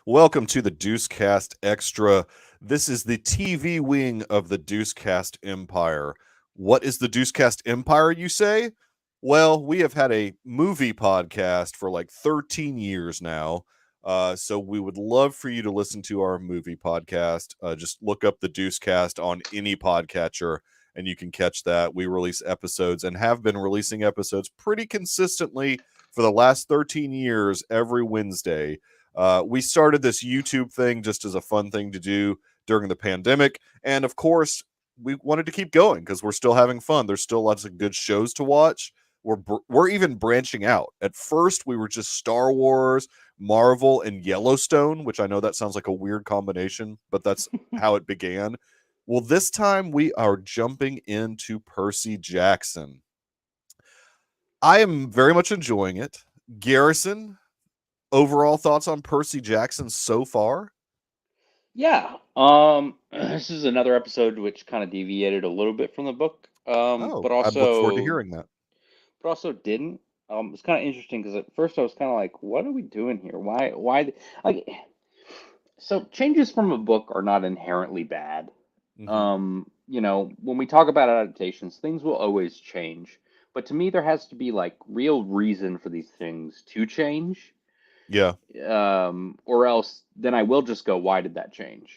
Welcome to the Deucecast Extra. This is the TV wing of the Deucecast Empire. What is the Deucecast Empire, you say? Well, we have had a movie podcast for like 13 years now. So we would love for you to listen to our movie podcast. Just look up the Deucecast on any podcatcher and you can catch that. We release episodes and have been releasing episodes pretty consistently for the last 13 years every Wednesday. We started this YouTube thing just as a fun thing to do during the pandemic. And of course, we wanted to keep going because we're still having fun. There's still lots of good shows to watch. We're even branching out. At first, we were just Star Wars, Marvel, and Yellowstone, which I know that sounds like a weird combination, but that's how it began. Well, this time we are jumping into Percy Jackson. I am very much enjoying it. Garrison, overall thoughts on Percy Jackson so far? Yeah. This is another episode which kind of deviated a little bit from the book. Oh, But I look forward to also hearing that. didn't. It's kind of interesting because at first I was kind of like, what are we doing here? Like, so changes from a book are not inherently bad. Mm-hmm. When we talk about adaptations, things will always change. But to me, there has to be like real reason for these things to change. Yeah. Or else then I will just go, why did that change?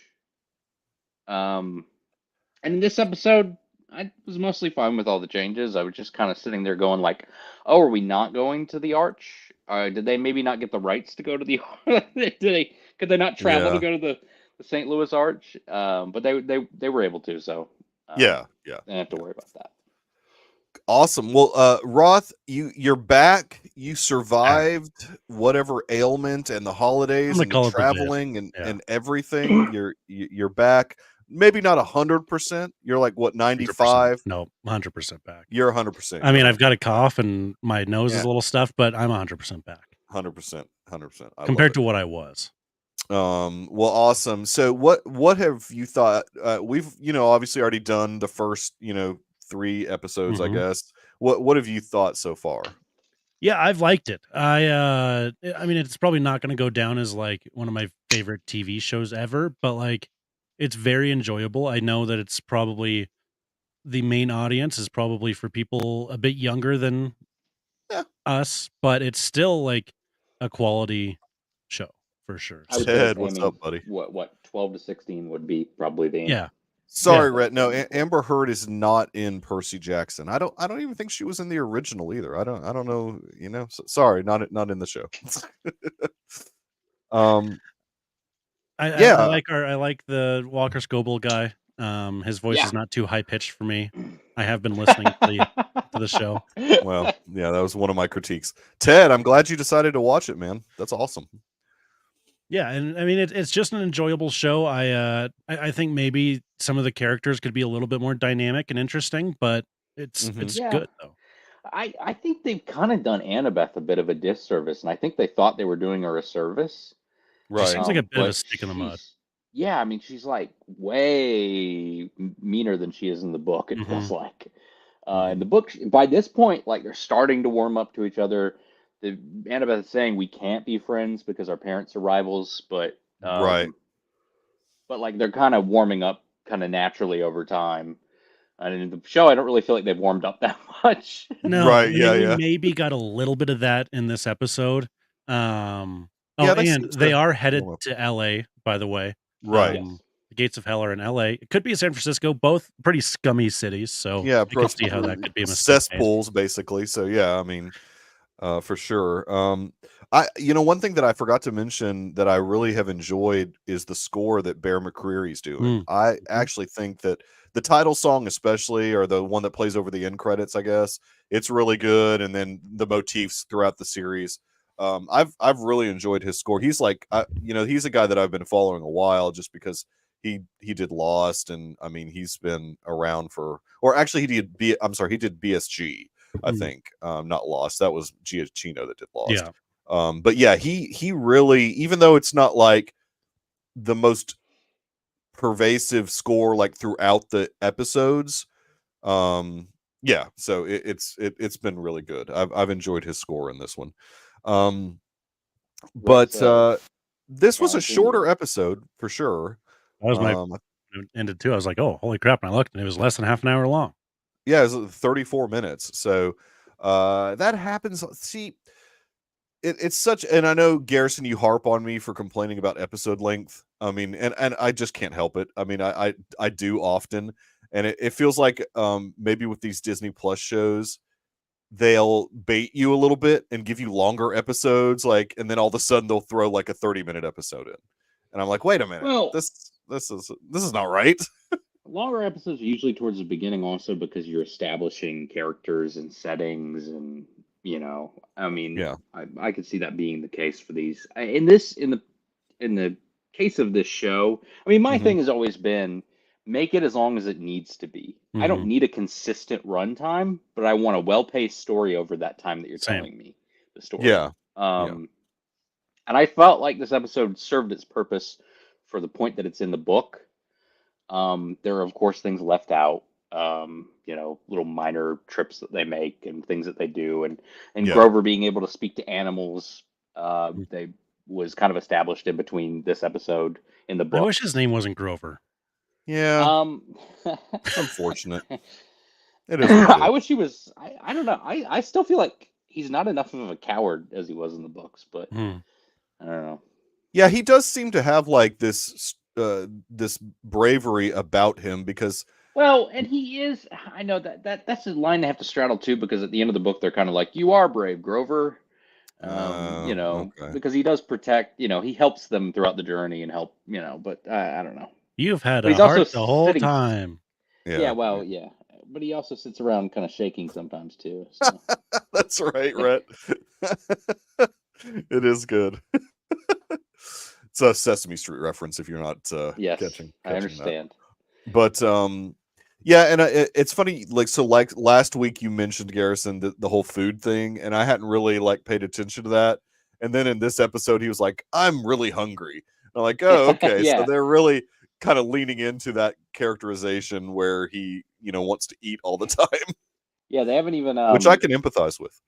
And in this episode, I was mostly fine with all the changes. I was just kind of sitting there going like, oh, are we not going to the Arch? Did they maybe not get the rights to go to the could they not travel to Yeah. go to the St. Louis Arch? But they were able to, so Yeah. Yeah. I don't have to worry about that. Awesome. Well, Roth, you're back. You survived whatever ailment and the I'm holidays gonna and the call it the best. traveling and, Yeah. and everything. You're back. Maybe not 100%. You're like what, 95? 100%. No, 100% back. You're 100%. I mean, I've got a cough and my nose is Yeah. a little stuffed, but I'm 100% back 100%. 100%. compared to what I was. Well, awesome. So what have you thought? We've, obviously already done the first, 3 episodes, I Mhm. guess. What have you thought so far? Yeah, I've liked it. I mean, it's probably not going to go down as like one of my favorite TV shows ever, but like it's very enjoyable. I know that it's probably the main audience is probably for people a bit younger than Yeah. us, but it's still like a quality show for sure. I would Ted, say, what's up, buddy? What 12 to 16 would be probably the Yeah. Sorry, Yeah. Rhett. No, Amber Heard is not in Percy Jackson. I don't even think she was in the original either. I don't know, sorry, not in the show. Yeah. I like the Walker Scoble guy. His voice Yeah. is not too high pitched for me. I have been listening to the show. Well, yeah, that was one of my critiques. Ted, I'm glad you decided to watch it, man. That's awesome. Yeah, and I mean it's just an enjoyable show. I think maybe some of the characters could be a little bit more dynamic and interesting, but it's Yeah. good though. I think they've kind of done Annabeth a bit of a disservice, and I think they thought they were doing her a service. She Right. seems like a bit of a But stick in the mud. yeah, I mean, she's like way meaner than she is in the book, it feels like. In the book, by this point, like they're starting to warm up to each other. Annabeth is saying we can't be friends because our parents are rivals, but Right. but like they're kind of warming up kind of naturally over time. And in the show, I don't really feel like they've warmed up that much. No, Right, I mean, yeah, we yeah. maybe got a little bit of that in this episode. Yeah, And seem they to are headed warm up. to LA, by the way. Right. Yes. The gates of hell are in LA. It could be San Francisco, both pretty scummy cities. So Yeah, I can see how that could be a mistake. cesspools, basically. So yeah, I mean, for sure. One thing that I forgot to mention that I really have enjoyed is the score that Bear McCreary's doing. I actually think that the title song, especially, or the one that plays over the end credits, I guess, it's really good. And then the motifs throughout the series. I've really enjoyed his score. He's like, he's a guy that I've been following a while just because he did Lost, and I mean he's been around or actually he did BSG. I think not Lost. That was Giacchino that did Lost. Yeah. But yeah, he really, even though it's not like the most pervasive score like throughout the episodes, yeah, so it's been really good. I've enjoyed his score in this one. But This Yeah, was a like in your- shorter episode for sure. That was my Um, it ended too. I was like, oh, holy crap! And I looked, and it was less than half an hour long. yeah, it was 34 minutes. So that happens. See, it's such, and I know Garrison, you harp on me for complaining about episode length. I mean, and I just can't help it. I mean, I do often, and it feels like maybe with these Disney Plus shows, they'll bait you a little bit and give you longer episodes, like, and then all of a sudden they'll throw like a 30-minute episode in, and I'm like, wait a minute, Well, this is not right. longer episodes are usually towards the beginning, also because you're establishing characters and settings, and I mean, Yeah. I could see that being the case for these. In the case of this show, I mean, my Hmm. thing has always been make it as long as it needs to be. I don't Mhm. need a consistent runtime, but I want a well-paced story over that time that you're Same. telling me the story. Yeah. Yeah. And I felt like this episode served its purpose for the point that it's in the book. There are, of course, things left out, little minor trips that they make and things that they do. And Yeah. Grover being able to speak to animals, Mm. they was kind of established in between this episode in the I book. wish his name wasn't Grover. Yeah. Unfortunate. It is what it I is. wish he was. I don't know. I still feel like he's not enough of a coward as he was in the books, but Hmm. I don't know. Yeah, he does seem to have like this bravery about him because Well, and he is. I know that's a line they have to straddle too, because at the end of the book they're kind of like, "You are brave, Grover," okay. because he does protect. He helps them throughout the journey and help. But I don't know. You've had But a he's also heart the whole sitting. time. Yeah, Yeah. well, yeah. But he also sits around kind of shaking sometimes too. So That's right, Rhett. It is good. It's a Sesame Street reference if you're not yes, catching I that. understand. But yeah, and it's funny, like last week you mentioned, Garrison, the whole food thing, and I hadn't really like paid attention to that. And then in this episode, he was like, "I'm really hungry." And I'm like, "Oh, okay." So Yeah. they're really kind of leaning into that characterization where he, wants to eat all the time, Yeah, they haven't even. which I can empathize with.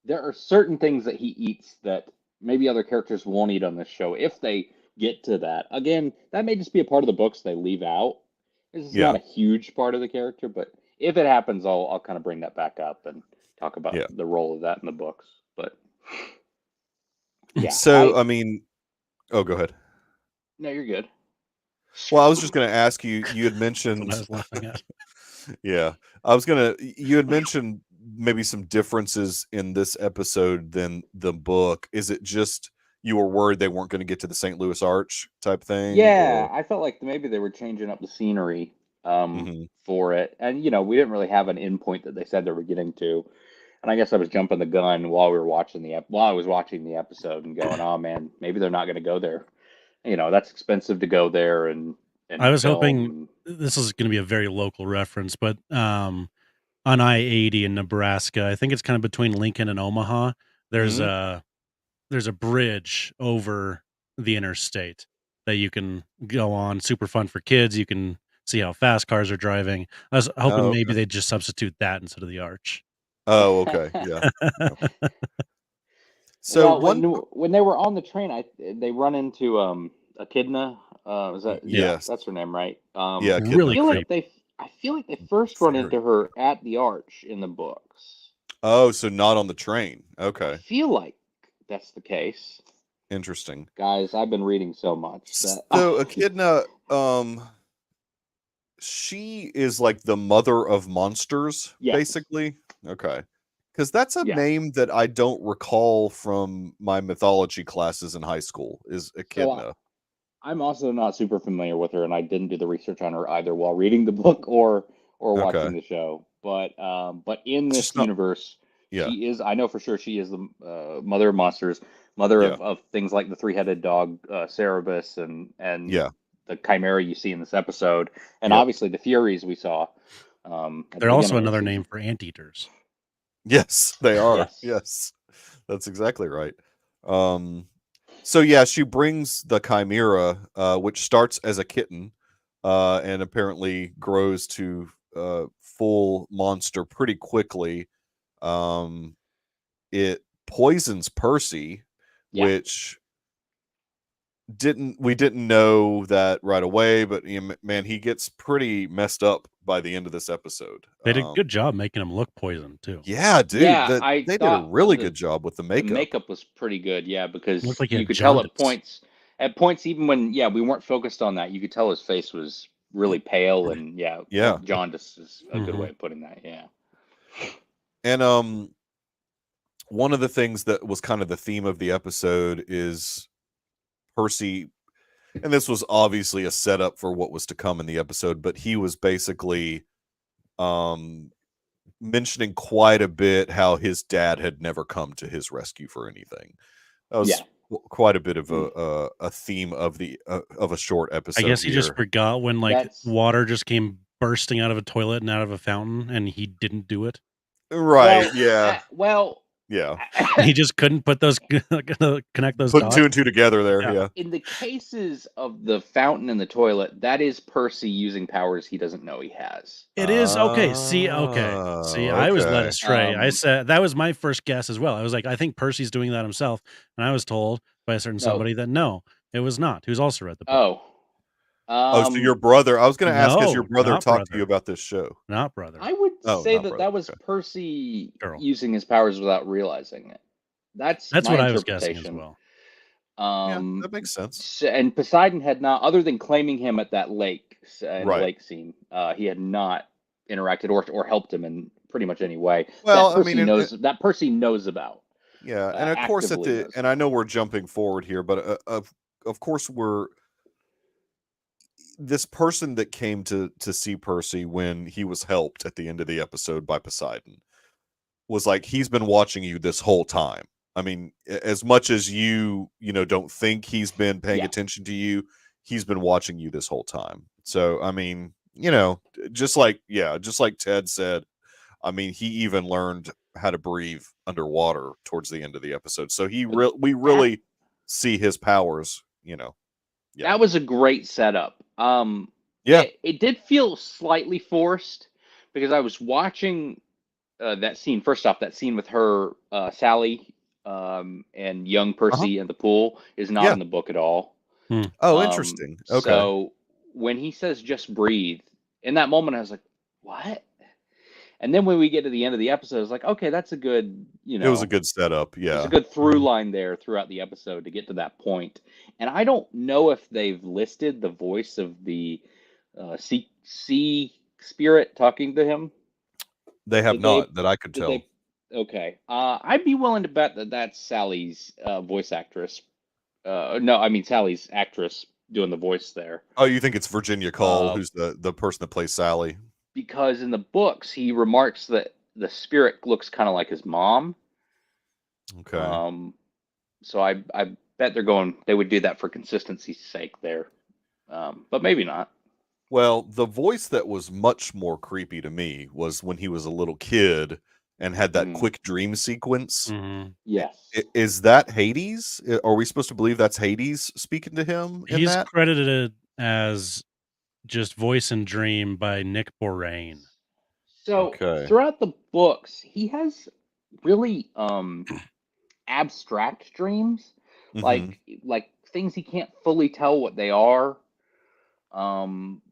There are certain things that he eats that maybe other characters won't eat on this show if they get to that. Again, that may just be a part of the books they leave out. This is not Yeah, a huge part of the character, but if it happens, I'll kind of bring that back up and talk about yeah. the role of that in the books. But yeah, So, I mean, oh, go ahead. no, you're good. Well, I was just going to ask you. You had That's what mentioned, I was laughing at. yeah. You had mentioned maybe some differences in this episode than the book. Is it just you were worried they weren't going to get to the St. Louis Arch type thing, Yeah, or? I felt like maybe they were changing up the scenery Mhm. for it, and we didn't really have an endpoint that they said they were getting to. And I guess I was jumping the gun while we were watching while I was watching the episode and going, "Oh man, maybe they're not going to go there. That's expensive to go there and I was hoping film." this is going to be a very local reference, but on I-80 in Nebraska, I think it's kind of between Lincoln and Omaha. There's Mhm. a bridge over the interstate that you can go on. Super fun for kids. You can see how fast cars are driving. I was hoping Oh, maybe okay. they'd just substitute that instead of the arch. Oh, okay. Yeah. Yeah. So Well, one, when they were on the train, they run into Echidna. Is that Yeah. yes, that's her name, right? yeah, Really kidnap. Yep. creepy. I feel like they first run Very. into her at the Arch in the books. Oh, so not on the train. I Okay, feel like that's the case. interesting. Guys, I've been reading so much that So Echidna, she is like the mother of monsters, yes, basically. Okay. Because that's a yes. name that I don't recall from my mythology classes in high school, is So Echidna. I'm also not super familiar with her, and I didn't do the research on her either while reading the book or Okay. watching the show. But in It's this just not, universe, yeah, she is. I know for sure she is the mother of monsters, mother yeah, of things like the three-headed dog Cerberus and yeah, the chimera you see in this episode, and yep. obviously the Furies we saw at the They're also beginning of the another season. name for anteaters. Yes, they are. Yes. Yes, that's exactly right. So yeah, she brings the chimera, which starts as a kitten, and apparently grows to full monster pretty quickly. It poisons Percy, Yeah. which didn't know that right away, but man, he gets pretty messed up by the end of this episode. They did a good job making him look poisoned too. Yeah, dude, Yeah, I they did a thought really good job with the the makeup. makeup was pretty good. Yeah, because Looked like he you had could tell jaundice. at points even when we weren't focused on that, you could tell his face was really pale and I Yeah. think jaundice is a good way of putting that. Yeah. And one of the things that was kind of the theme of the episode is Percy, and this was obviously a setup for what was to come in the episode, but he was basically mentioning quite a bit how his dad had never come to his rescue for anything. That was quite a bit of a theme of the of a short episode. I guess he here. just forgot when water just came bursting out of a toilet and out of a fountain, and he didn't do it. Right? Yeah. He just couldn't put those connect those Putting dots. 2 and 2 together there. Yeah. In the cases of the fountain and the toilet, that is Percy using powers he doesn't know he has. It is okay. See, I was led astray. I said that was my first guess as well. I was like, I think Percy's doing that himself, and I was told by a certain somebody that no, it was not. He was also read the book. So your brother? I was going to ask, has your brother not talked to brother. you about this show? Not brother. I would say not that brother. was Percy Girl. using his powers without realizing it. That's what my I was guessing as interpretation. well. Yeah, that makes sense. And Poseidon had not, other than claiming him at that lake in the lake scene, he had not interacted or helped him in pretty much any way. Well, that Percy knows that Percy knows about. Yeah, and of course and I know we're jumping forward here, but of course we're this person that came to see Percy when he was helped at the end of the episode by Poseidon was like, he's been watching you this whole time. I mean, as much as you don't think he's been paying attention to you, he's been watching you this whole time. So, I mean, just like Ted said, I mean, he even learned how to breathe underwater towards the end of the episode. So we really see his powers, Yeah. That was a great setup. It did feel slightly forced because I was watching that scene. First off, that scene with her, Sally, and young Percy in the pool is not in the book at all. Oh, interesting. Okay. So when he says "just breathe," in that moment, I was like, "What?" And then when we get to the end of the episode, it's like, okay, that's a good, It was a good setup. Yeah. There's a good through line there throughout the episode to get to that point. And I don't know if they've listed the voice of the sea spirit talking to him. They have not, that I could tell. Okay. I'd be willing to bet that that's Sally's voice actress. No, I mean Sally's actress doing the voice there. Oh, you think it's Virginia Cole, who's the person that plays Sally? Because in the books, he remarks that the spirit looks kind of like his mom. Okay. So I bet they would do that for consistency's sake there. But maybe not. Well, the voice that was much more creepy to me was when he was a little kid and had that quick dream sequence. Mm-hmm. Yes. Is that Hades? Are we supposed to believe that's Hades speaking to him? He's credited as just voice and dream by Nick Borain. So throughout the books, he has really abstract dreams, like things he can't fully tell what they are.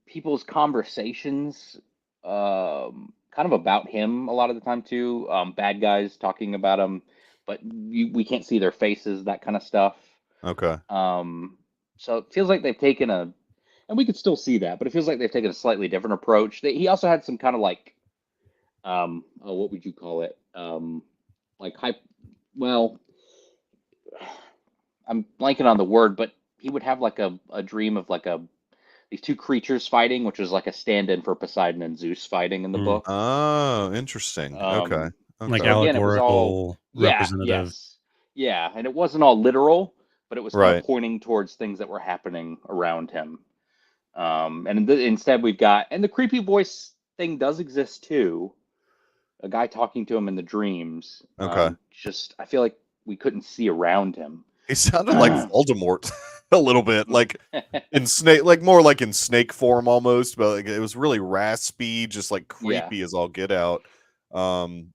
People's conversations, kind of about him a lot of the time too. Bad guys talking about him, but we can't see their faces, that kind of stuff. Okay. So it feels like they've taken and we could still see that, but it feels like they've taken a slightly different approach. He also had some kind of like, what would you call it? Like I'm blanking on the word, but he would have like a dream of like these two creatures fighting, which was like a stand-in for Poseidon and Zeus fighting in the book. Oh, interesting. Okay. Like allegorical representative. Yeah, and it wasn't all literal, but it was kind of pointing towards things that were happening around him. And instead we've got, and the creepy voice thing does exist too. A guy talking to him in the dreams. Okay. I feel like we couldn't see around him. He sounded like Voldemort a little bit, like in snake, like more like in snake form almost, but like it was really raspy, just like creepy as all get out. And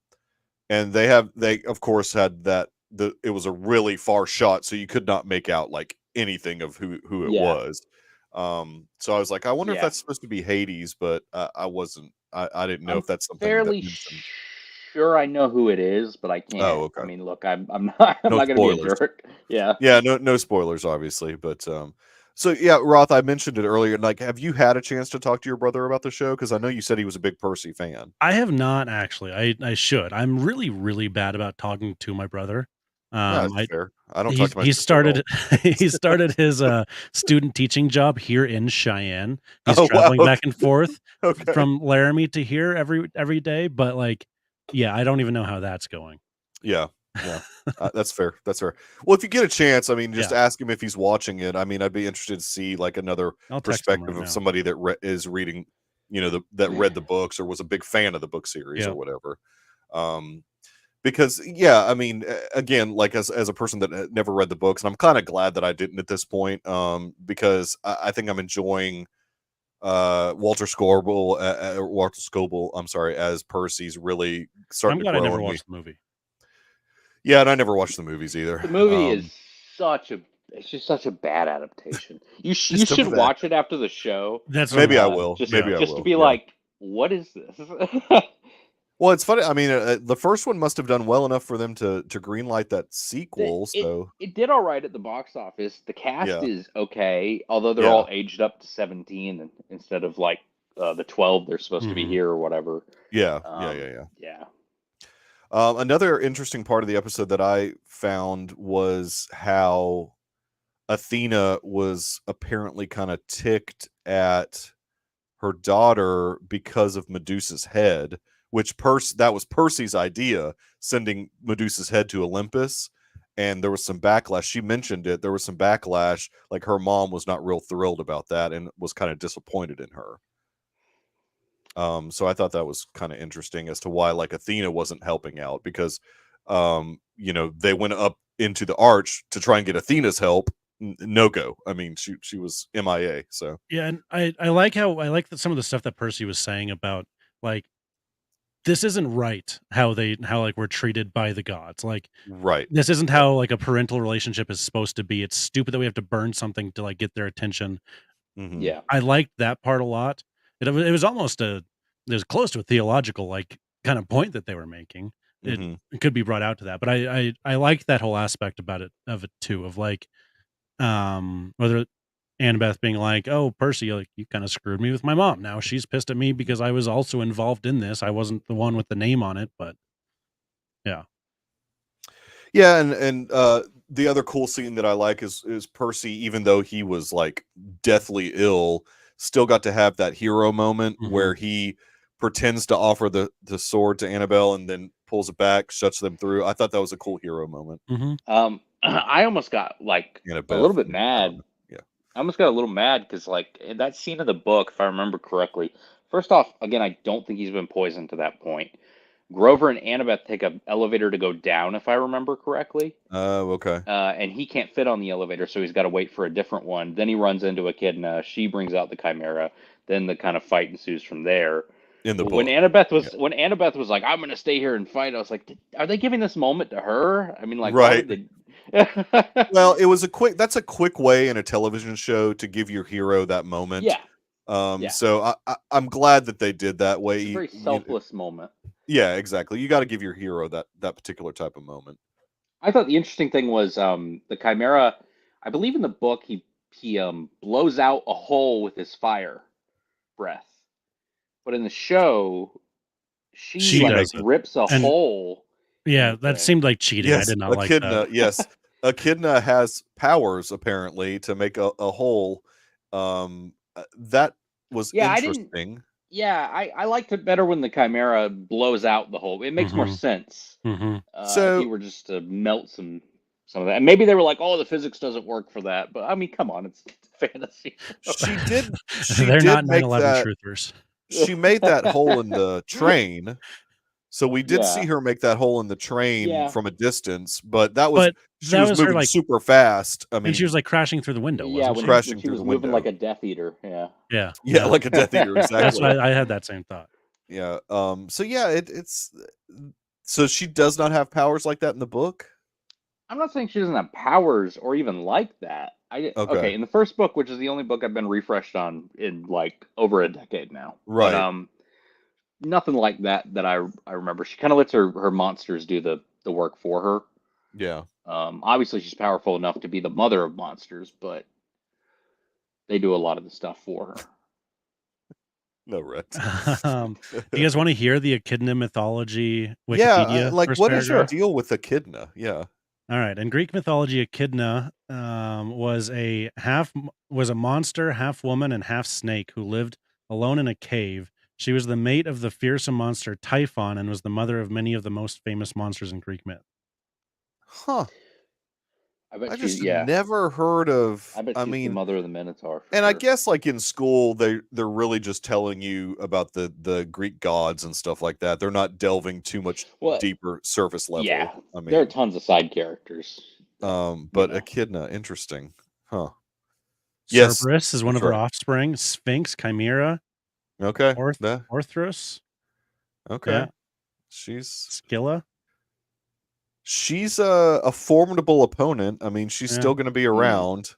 they of course had that it was a really far shot, so you could not make out like anything of who it Yeah. was. So I was like, I wonder if Yeah. that's supposed to be Hades, but I wasn't. I didn't know I'm if that's something that fairly mentioned. sure I know who it is, but I Oh, can't. I okay. mean, look, I'm not No gonna be a spoilers. jerk. Yeah. Yeah, no spoilers, obviously. But so yeah, Roth, I mentioned it earlier. Like, have you had a chance to talk to your brother about the show? Because I know you said he was a big Percy fan. I have not actually. I should. I'm really, really bad about talking to my brother. No, that's I fair. I don't talk to my he sister at all. started he started his student teaching job here in Cheyenne. He's Oh wow. traveling back and forth Okay. from Laramie to here every day, but like, yeah, I don't even know how that's going. Yeah. That's fair. That's fair. Well, if you get a chance, I mean, just Yeah. ask him if he's watching it. I mean, I'd be interested to see like another I'll text him perspective right of now. somebody that is reading, that read the books or was a big fan of the book series Yeah. or whatever. Because yeah, I mean, again, like as a person that never read the books, and I'm kind of glad that I didn't at this point, because I think I'm enjoying Walter Scoble, I'm sorry, as Percy's really starting I'm to glad I grow never on me. watched the movie. Yeah, and I never watched the movies either. The movie is it's just such a bad adaptation. You Just a should bad. watch it after the show. That's what I'm Maybe I thinking. will. Just Maybe I just to will. be Yeah. like, what is this? Well, it's funny. I mean, the first one must have done well enough for them to greenlight that sequel. it So it did all right at the box office. The cast yeah, is okay, although they're yeah, all aged up to 17 instead of like the 12 they're supposed to be Mhm. here or whatever. yeah. Yeah. Another interesting part of the episode that I found was how Athena was apparently kind of ticked at her daughter because of Medusa's head, which that was Percy's idea, sending Medusa's head to Olympus. And there was some backlash. She mentioned it. There was some backlash. Like her mom was not real thrilled about that and was kind of disappointed in her. So I thought that was kind of interesting as to why like Athena wasn't helping out because, they went up into the arch to try and get Athena's help. No go. I mean, she was MIA. So Yeah, and I like some of the stuff that Percy was saying about like this isn't right how like we're treated by the gods. Like right. this isn't how like a parental relationship is supposed to be. It's stupid that we have to burn something to like get their attention. Mm-hmm. Yeah. I liked that part a lot. It was almost it was close to a theological like kind of point that they were making. Mm-hmm. It could be brought out to that, but I liked that whole aspect of it too, of like whether Annabeth being like, "Oh, Percy, like you kind of screwed me with my mom. Now she's pissed at me because I was also involved in this. I wasn't the one with the name on it, but yeah." Yeah, and the other cool scene that I like is Percy, even though he was like deathly ill, still got to have that hero moment Mhm. where he pretends to offer the sword to Annabelle and then pulls it back, shuts them through. I thought that was a cool hero moment. Mhm. I almost got like a Annabeth, little bit I don't mad. know. Yeah. I almost got a little mad because like in that scene of the book, if I remember correctly, first off, again, I don't think he's been poisoned to that point. Grover and Annabeth take an elevator to go down, if I remember correctly. Okay. And he can't fit on the elevator, so he's got to wait for a different one. Then he runs into Echidna. She brings out the Chimera. Then the kind of fight ensues from there. In the When book. Annabeth was like, "I'm going to stay here and fight," I was like, "Are they giving this moment to her?" I mean, like, why Right. would they? Well, that's a quick way in a television show to give your hero that moment. Yeah, yeah. So I'm glad that they did that way. It's a very selfless moment. Yeah, exactly. You got to give your hero that particular type of moment. I thought the interesting thing was the Chimera. I believe in the book he blows out a hole with his fire breath, but in the show she like does it. rips a And hole. yeah, in the that thing. seemed like cheating. I Yes, did not like that. yes. Echidna has powers apparently to make a hole. That was Yeah, interesting. Yeah, I liked it better when the Chimera blows out the hole. It makes more Mhm. sense. Mhm. If you were just to melt some of that, and maybe they were like, "Oh, the physics doesn't work for that." But I mean, come on, it's fantasy. She did They're not make 9/11 that. truthers. She made that hole in the train. So we did see Yeah. her make that hole in the train Yeah. from a distance, but she that was was her, moving like super fast. I and she mean, was, like, crashing through the window, Yeah, wasn't she? when crashing she through was the moving like window. a Death Eater. Yeah. Yeah. Yeah, like a Death Eater, That's exactly. why I had that same thought. Yeah. So yeah, it's so she does not have powers like that in the book. I'm not saying she doesn't have powers or even like that. Okay, in the first book, which is the only book I've been refreshed on in like over a decade now. Right. But nothing like that I remember. She kind of lets her monsters do the work for her. Yeah. Obviously she's powerful enough to be the mother of monsters, but they do a lot of the stuff for her. No, Rhett. Do you guys want to hear the Echidna mythology Yeah, Wikipedia? like first what is your paragraph? deal with Echidna? Yeah. All right. In Greek mythology, Echidna was a monster, half woman, and half snake who lived alone in a cave. She was the mate of the fearsome monster Typhon and was the mother of many of the most famous monsters in Greek myth. Huh. I bet I just never heard of. I bet she's the mother of the Minotaur. And I guess like in school, they're really just telling you about the Greek gods and stuff like that. They're not delving too much deeper surface level. Yeah, I mean, there are tons of side characters. But Echidna, interesting, huh? Cerberus is one of her offspring. Sphinx, Chimera. Okay. Orthros. Okay. Yeah. She's Scylla. She's a formidable opponent. I mean, she's still going to be around.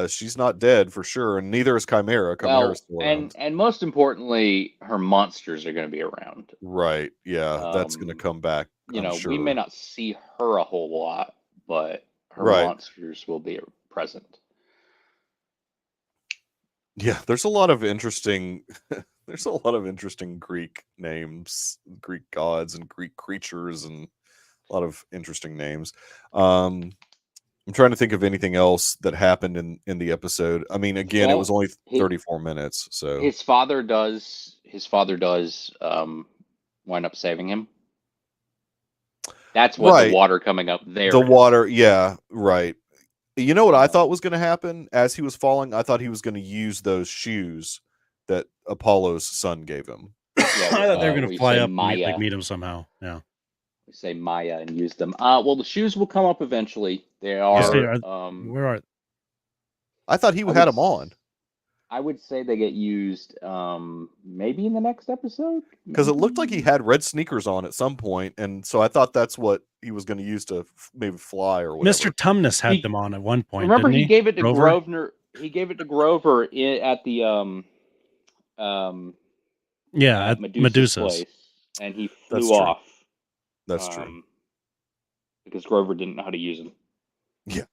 She's not dead for sure, and neither is Chimera. Chimera's still around. And most importantly, her monsters are going to be around. Right. Yeah, that's going to come back. I'm sure. We may not see her a whole lot, but her monsters will be present. Yeah, there's a lot of interesting Greek names, Greek gods and Greek creatures, and a lot of interesting names. I'm trying to think of anything else that happened in the episode. I mean, again, it was only 34 minutes, so his father does wind up saving him. That's what the water coming up there. The water, yeah, right. You know what I thought was going to happen as he was falling? I thought he was going to use those shoes that Apollo's son gave him. Yeah, I thought they were going to fly up and meet him somehow. Yeah. We say Maya and use them. Well, the shoes will come up eventually. They are. Where are? I thought he had them on. I would say they get used maybe in the next episode. Because it looked like he had red sneakers on at some point, and so I thought that's what he was going to use to maybe fly or whatever. Mr. Tumnus had them on at one point. Remember, he gave it to Grover. He gave it to Grover at the at Medusa's place, and he flew off. That's true. Because Grover didn't know how to use them. Yeah.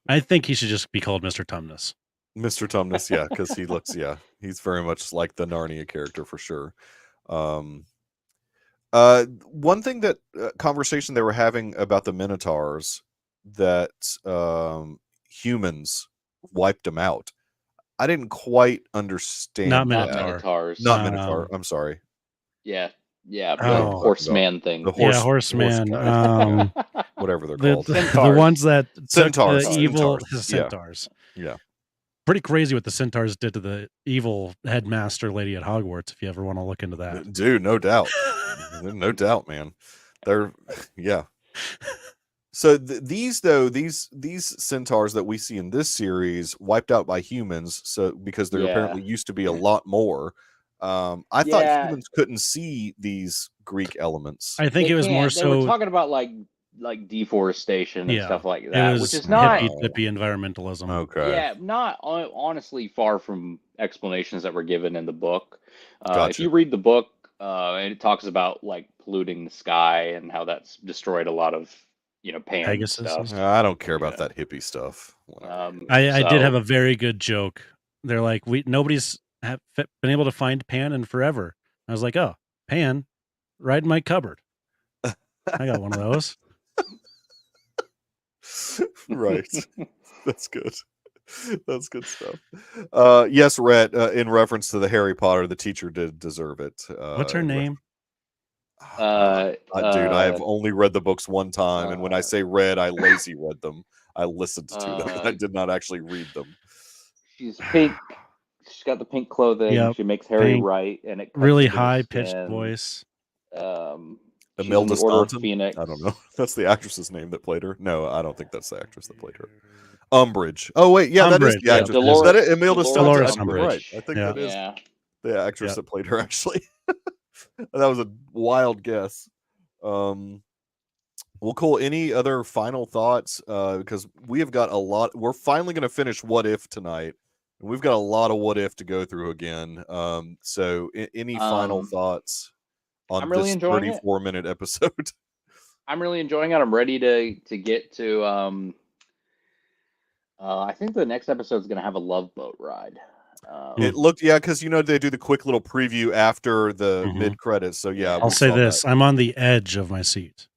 I think he should just be called Mr. Tumnus. Mr. Tumnus, yeah, because he looks, he's very much like the Narnia character for sure. One thing that conversation they were having about the Minotaurs, that humans wiped them out. I didn't quite understand. Not Minotaurs. Not Minotaur. I'm sorry. Yeah. Yeah, the horseman thing. The horseman. Whatever they're called. The ones that centaurs. The evil centaurs. Yeah. Pretty crazy what the centaurs did to the evil headmaster lady at Hogwarts, if you ever want to look into that. Dude, no doubt. No doubt, man. So these centaurs that we see in this series wiped out by humans, so because there apparently used to be a lot more. I thought humans couldn't see these Greek elements. I think it was more so. We're talking about like deforestation and stuff like that, it was which is not hippie environmentalism. Okay. Yeah, not honestly far from explanations that were given in the book. Gotcha. If you read the book, and it talks about like polluting the sky and how that's destroyed a lot of Pan Pegasus stuff. I don't care about that hippie stuff. I did have a very good joke. They're like, nobody's been able to find Pan in forever. I was like, oh, Pan, right in my cupboard. I got one of those. Right. That's good. That's good stuff. Yes, Rhett, in reference to the Harry Potter, the teacher did deserve it. What's her name? Dude, I have only read the books one time, and when I say read, I lazy read them. I listened to them. I did not actually read them. She's pink. She's got the pink clothing. Yep, she makes Harry right, and it really high pitched voice. Imelda Staunton? I don't know. That's the actress's name that played her. No, I don't think that's the actress that played her. Umbridge. Oh wait, that is the actress. Is that it? Imelda Staunton. Right. I think that is the actress that played her. Actually, that was a wild guess. What Well, cool. Any other final thoughts? Because we have got a lot. We're finally going to finish What If tonight, and we've got a lot of What If to go through again. So any final thoughts on I'm really this enjoying it. 34-minute episode? I'm really enjoying it. I'm ready to get to. I think the next episode is going to have a love boat ride. It looked, because they do the quick little preview after the mid credits. So yeah, I'll say this: I'm on the edge of my seat.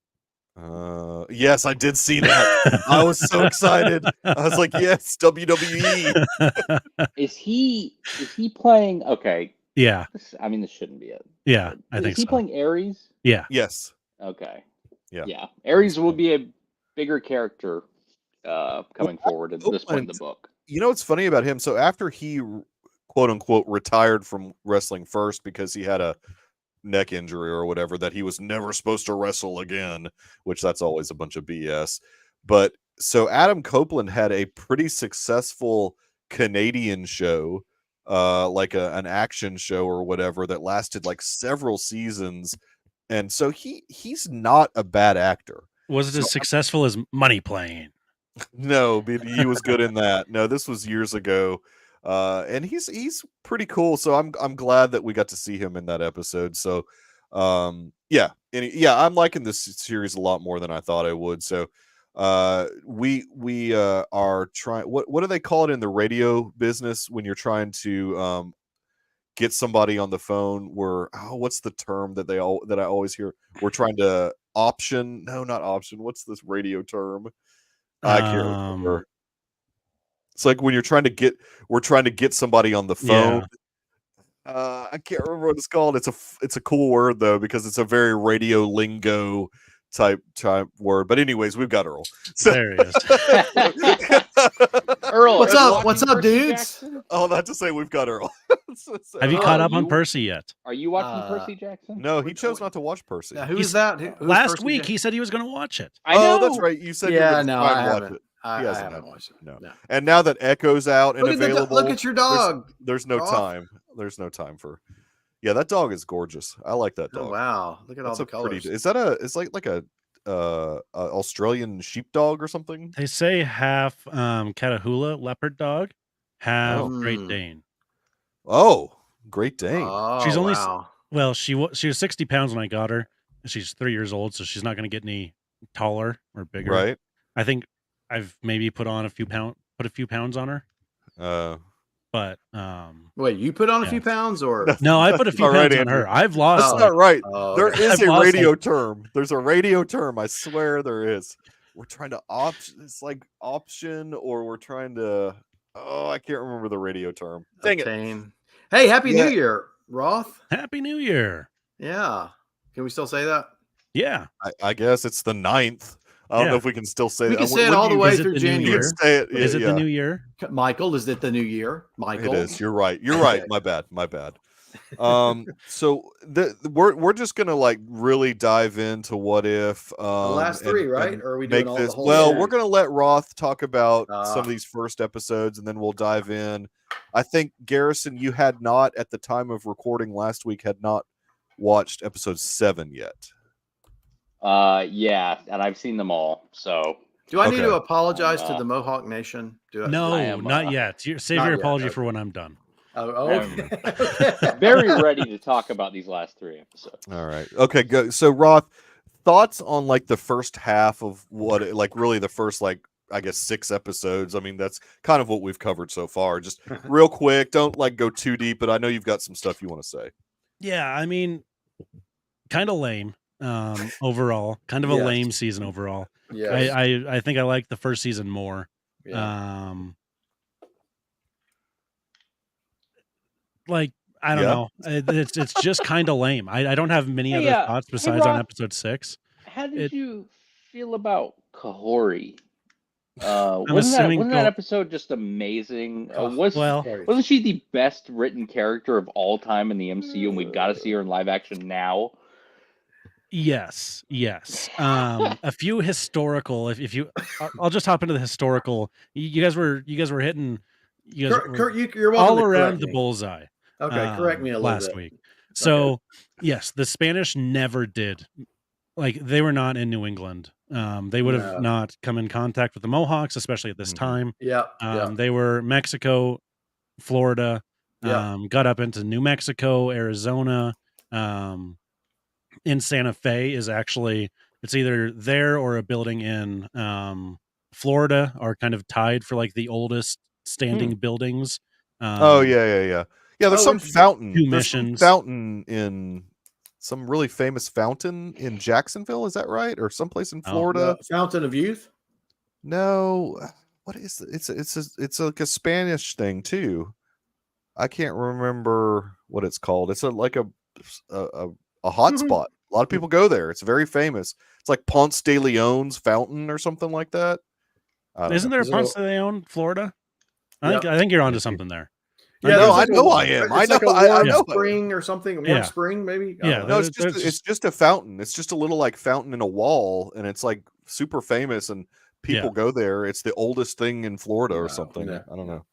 Yes, I did see that. I was so excited. I was like, yes, WWE. Is he playing? Okay. Yeah. This shouldn't be it. Yeah, I think so. Is he playing Ares? Yeah. Yes. Okay. Yeah. Yeah. Ares will be a bigger character coming forward at this point in the book. You know what's funny about him? So after he, quote unquote, retired from wrestling first because he had a neck injury or whatever, that he was never supposed to wrestle again, which that's always a bunch of BS. But so Adam Copeland had a pretty successful Canadian show, like an action show or whatever, that lasted like several seasons. And so he's not a bad actor. Was it as successful as Money Plane? No, but he was good in that. No, this was years ago. And he's pretty cool. So I'm glad that we got to see him in that episode. So I'm liking this series a lot more than I thought I would. So we are trying, what do they call it in the radio business when you're trying to get somebody on the phone? What's the term that I always hear? We're trying to not option. What's this radio term? I can't remember. It's like when we're trying to get somebody on the phone. Yeah. I can't remember what it's called. It's a cool word though, because it's a very radio lingo type word. But anyways, we've got Earl. So, there he is. Earl, what's up, dudes? Jackson? Oh, not to say we've got Earl. Have you caught up on Percy yet? Are you watching Percy Jackson? No, he chose not to watch Percy. Now, who is that? Last week he said he was going to watch it. I know. Oh, that's right. You said you were going to try and watch it. I haven't watched it. No. And now that Echo's out and available, look at your dog. There's no time. There's no time for. Yeah, that dog is gorgeous. I like that dog. Oh, wow, look at all the colors. Is that it's like a Australian sheepdog or something? They say half Catahoula leopard dog, half Great Dane. Oh, Great Dane. Oh, she's only wow. she was 60 pounds when I got her. She's 3 years old, so she's not going to get any taller or bigger. Right. I think I've maybe put a few pounds on her. But wait, you put on a few pounds, or no? I put a few pounds on her. I've lost. That's not right. There is a radio term. There's a radio term. I swear there is. We're trying to it's like option, or we're trying to. Oh, I can't remember the radio term. Dang it! Hey, Happy New Year, Roth. Happy New Year. Yeah. Can we still say that? Yeah. I guess it's the 9th. I don't know if we can still say we that. can say it all the way through January. Is it the new year? Michael, is it the new year? Michael. It is. You're right. You're right. My bad. So we're just gonna like really dive into What If. The last three, right? Or are we doing all the whole Well, series? we're gonna let Roth talk about some of these first episodes, and then we'll dive in. I think Garrison, you had not at the time of recording last week had not watched episode 7 yet. Yeah, and I've seen them all. So do I need to apologize to the Mohawk Nation? No, not yet. Save your apology for when I'm done. Okay. Very ready to talk about these last 3 episodes. All right. Okay, go. So Roth, thoughts on like the first half of really the first I guess 6 episodes. I mean, that's kind of what we've covered so far. Just real quick, don't go too deep, but I know you've got some stuff you want to say. Yeah, I mean, kind of lame. Overall, kind of a lame season overall. Yeah, I think I like the first season more. Yeah. I don't know. It's just kind of lame. I don't have many other thoughts besides on episode 6. How did you feel about Kahori? I'm wasn't that episode just amazing? Wasn't she the best written character of all time in the MCU, and we've got to see her in live action now? Yes. A few historical. If you, I'll just hop into the historical. You guys were hitting. Kurt, you're all around the bullseye. Okay, correct me a little last week. So yes, the Spanish never did like they were not in New England. They would have not come in contact with the Mohawks, especially at this time. Yeah. They were Mexico, Florida, got up into New Mexico, Arizona. In Santa Fe is actually, it's either there or a building in Florida are kind of tied for like the oldest standing buildings. Yeah. There's some fountain. Two There's some missions. fountain in some really famous fountain in Jacksonville. Is that right? Or someplace in Florida? Fountain of Youth? No. What is it? It's like a Spanish thing too. I can't remember what it's called. It's like a hot spot. A lot of people go there. It's very famous. It's like Ponce de Leon's fountain or something like that. Isn't there a Ponce de Leon, Florida? I think you're onto something there. Yeah, no, I know I am. I know. I know. Spring or something. Warm spring, maybe. No, it's just a fountain. It's just a little like fountain in a wall, and it's like super famous, and people go there. It's the oldest thing in Florida or something. I don't know.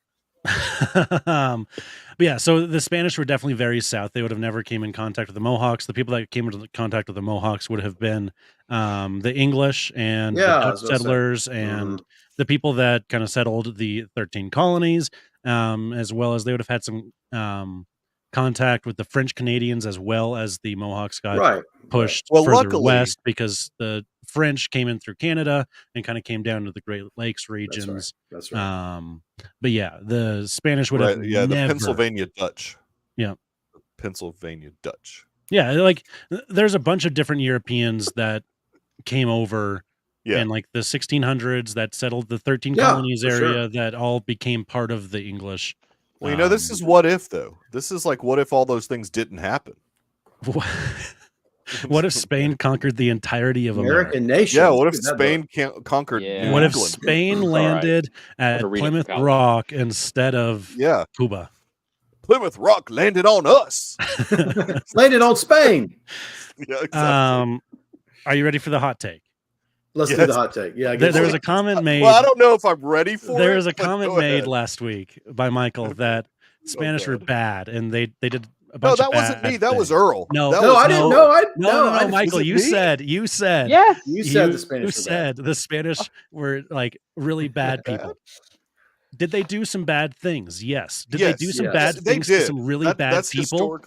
But yeah, so the Spanish were definitely very south. They would have never came in contact with the Mohawks. The people that came into contact with the Mohawks would have been the English and the Dutch settlers and the people that kind of settled the 13 colonies, as well as they would have had some contact with the French Canadians, as well as the Mohawks got pushed further west because the French came in through Canada and kind of came down to the Great Lakes regions. That's right. But yeah, the Spanish would have the Pennsylvania Dutch. Yeah. Pennsylvania Dutch. Yeah, like there's a bunch of different Europeans that came over in like the 1600s that settled the 13 colonies area that all became part of the English. Well, this is what if though. This is like what if all those things didn't happen? What if Spain conquered the entirety of American nation? Yeah, what if Spain conquered New What if England? Spain landed at Plymouth Rock instead of Cuba? Plymouth Rock landed on us. Landed on Spain. Yeah, exactly. Are you ready for the hot take? Let's do the hot take. Yeah, there was a comment made. Well, I don't know if I'm ready for it. There was a comment made last week by Michael that Spanish were bad, and they did a bunch of bad wasn't me. things. That was Earl. No, I didn't know. No, Michael, you said. Yes, you said the Spanish. You said the Spanish were like really bad people. Did they do some bad things? Yes. Did they do some bad things to some really bad people?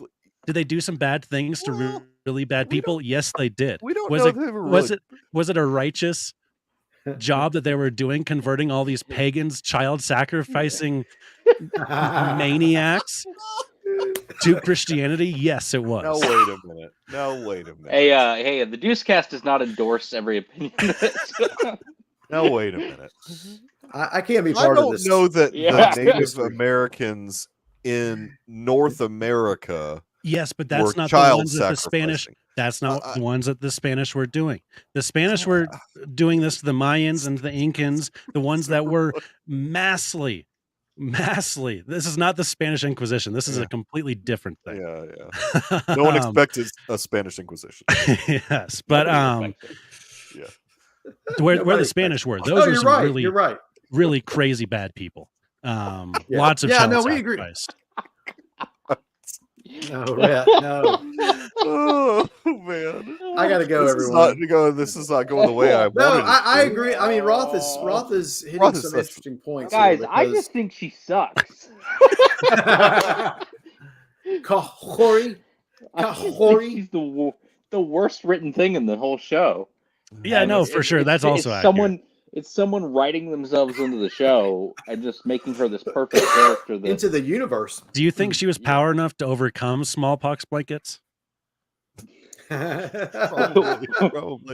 Did they do some bad things to really bad people? Yes, they did. We don't know. Was it a righteous job that they were doing, converting all these pagans, child sacrificing maniacs to Christianity? Yes, it was. Now wait a minute. Hey, the Deucecast does not endorse every opinion. Now wait a minute. I can't be part of this. I don't know that the Native Americans in North America. Yes, but that's not the ones that the Spanish. That's not the ones that the Spanish were doing. The Spanish were doing this to the Mayans and the Incans, the ones that were massively. This is not the Spanish Inquisition. This is a completely different thing. Yeah. No one expected a Spanish Inquisition. Yes, but where the Spanish were, those were some really crazy bad people. Lots of child sacrificed. No. Oh man, I gotta go. Everyone, this is not going the way I wanted. No, I agree. I mean, Roth is hitting some interesting points. Guys, I just think she sucks. Kahori. She's the worst written thing in the whole show. Yeah, no, for sure. That's also accurate. It's someone writing themselves into the show and just making her this perfect character into the universe. Do you think she was power enough to overcome smallpox blankets? Probably.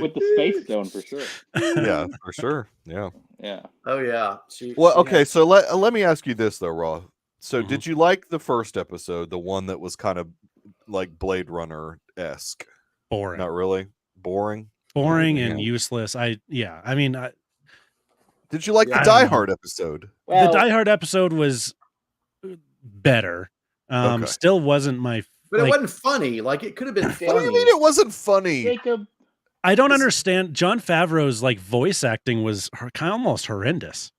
With the space stone, for sure. Yeah, for sure. Yeah. Oh yeah. So let me ask you this though, Raw. So did you like the first episode, the one that was kind of like Blade Runner-esque? Boring. Not really. Boring and useless. Did you like the Die Hard episode? The Die Hard episode was better. Still wasn't my. But it wasn't funny. Like it could have been funny. What do you mean it wasn't funny? Jacob. I don't understand. John Favreau's like voice acting was almost horrendous.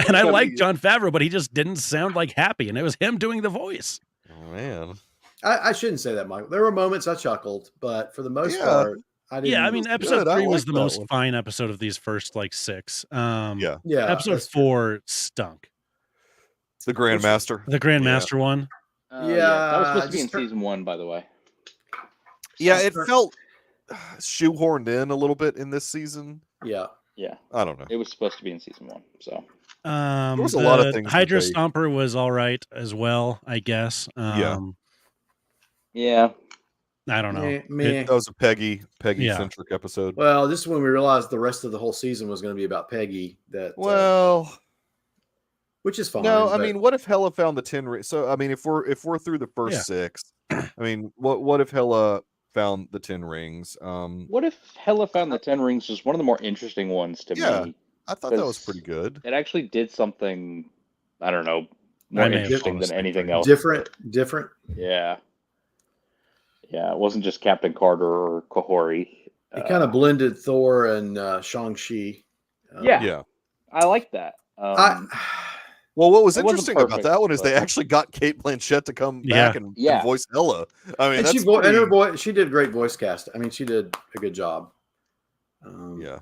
And I like John Favreau, but he just didn't sound like happy, and it was him doing the voice. Oh man. I shouldn't say that, Michael. There were moments I chuckled, but for the most Yeah. part, I didn't. Yeah, I mean, good. episode I 3 was like the that most one. fine episode of these first like 6. Yeah. Yeah, Episode that's true. 4 stunk. The Grandmaster. The Grandmaster one. Yeah, that was supposed to be in just tur- season 1, by the way. Yeah, it Tur- felt shoehorned in a little bit in this season. Yeah. Yeah, I don't know. it was supposed to be in season 1. So There was a lot of things that Hydra they- Stomper was all right as well, I guess. Yeah. yeah, I don't know. Meh. That was a Peggy centric episode. Well, this is when we realized the rest of the whole season was going to be about Peggy. Which is fine. no, I but- mean, what if Hela found the 10 rings? So, I mean, if we're through the first 6, I mean, what if Hela found the 10 rings? what if Hela found the 10 rings was one of the more interesting ones to Yeah. me? I thought that was pretty good. It actually did something, I don't know, more I may have interesting fallen than asleep anything during else. different. Yeah. Yeah, it wasn't just Captain Carter or Kahori. It kind of blended Thor and Shang-Chi. Yeah. I like that. Well, what was It wasn't interesting about perfect, that one is but- they actually got Kate Blanchett to come Yeah. back and Yeah. voice Hela. I mean, and that's and her pretty- voice, she did great voice cast. I mean, she did a good job. Yeah.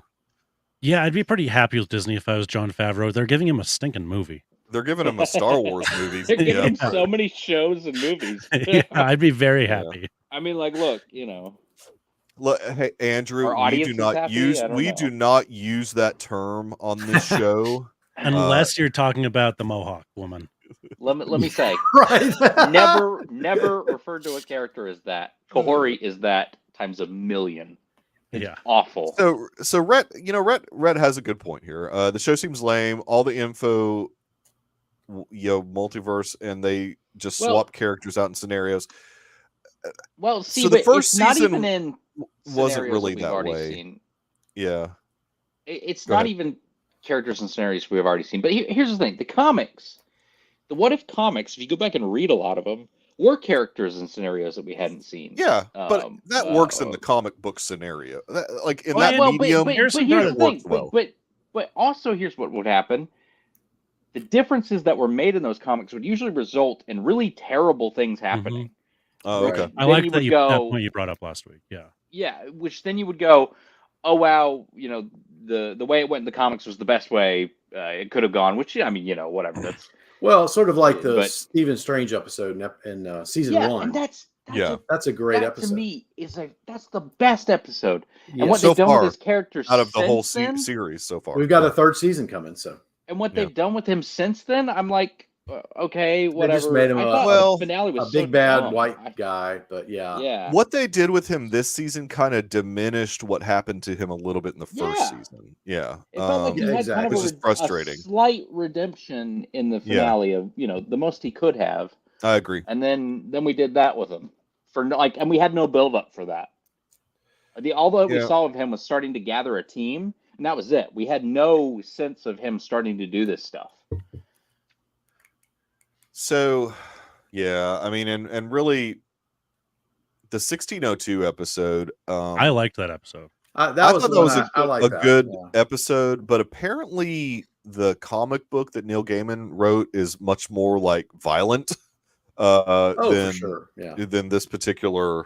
Yeah, I'd be pretty happy with Disney if I was Jon Favreau. They're giving him a stinking movie. They're giving him a Star Wars movie. They're giving him Yeah. so many shows and movies. Yeah, I'd be very Yeah. happy. I mean, like, look, Look, hey Andrew, Our we audience do is not happy? use I don't we know. do not use that term on this show. Unless you're talking about the Mohawk woman. let me say, Right? never referred to a character as that. Kahori is that times a million. It's Yeah. awful. So Rhett, Rhett has a good point here. The show seems lame. All the info, multiverse, and they just swap characters out in scenarios. Well, see, so the but first it's not season even in wasn't scenarios really we've that already way. seen. Yeah. It's Go not ahead. even characters and scenarios we've already seen. But here's the thing: the comics, the What If comics, if you go back and read a lot of them, were characters and scenarios that we hadn't seen. Yeah, but that works in the comic book scenario. Like in that medium, but Harrison here's Ford the thing. well. But also here's what would happen: the differences that were made in those comics would usually result in really terrible things happening. Oh, okay. I Then like you that would that go- point you brought up last week. Yeah. Yeah, which then you would go, oh wow, the way it went in the comics was the best way it could have gone. Which I mean, whatever. That's Well, sort of like the But- Stephen Strange episode in season yeah, 1. and that's That's a great that episode. to me that's the best episode. Yeah. And what So they've done far, with his characters out of the whole since then, series so far. We've got Yeah. a third season coming, so and what Yeah. they've done with him since then, I'm like, okay, whatever. just made him I a- thought well, the finale was a so big bad dumb. white guy. But yeah, Yeah. What they did with him this season kind of diminished what happened to him a little bit in the first Yeah. season. Yeah. It felt like he had exactly. kind of Which is frustrating. a slight redemption in the Yeah. finale of the most he could have, I agree. and then we did that with him and we had no build up for that. All that we Yeah. saw of him was starting to gather a team, and that was it. We had no sense of him starting to do this stuff. So, yeah, I mean, and really, the 1602 episode. I liked that episode. I that was thought the that one was I like a that, good yeah. episode, but apparently the comic book that Neil Gaiman wrote is much more like violent Oh, than for sure. Yeah. than this particular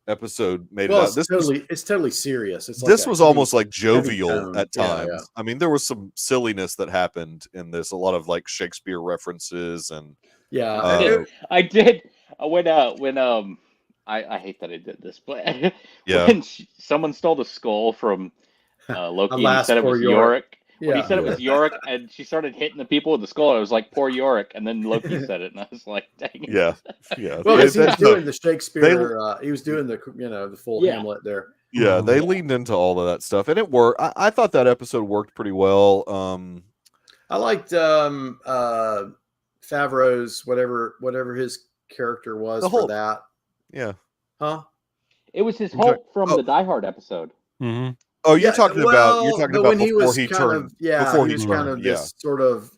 episode made Well, it out. it's totally serious. It's This like was a almost heavy- like jovial tone. at Yeah, times. yeah. I mean, there was some silliness that happened in this, a lot of like Shakespeare references and Yeah. Uh, I did when I hate that I did this, but Yeah. when someone stole the skull from Loki and he Alas, said it poor was Yorick. Yorick. When Yeah. he said it was Yorick, and she started hitting the people with the skull, I was like, "Poor Yorick," and then Loki said it, and I was like, "Dang it!" yeah, yeah. Well, They- because he was they- doing the Shakespeare. He was doing the full Yeah. Hamlet there. yeah, they Yeah. leaned into all of that stuff, and it worked. I thought that episode worked pretty well. I liked Favreau's whatever his character was The for Hulk. that. Yeah. Huh? It was his You're talking- Hulk from oh. the Die Hard episode. Mm-hmm. Oh, you're Yeah, talking well, about but when before he kind turned. of, yeah, before he he was kind turned, of this sort of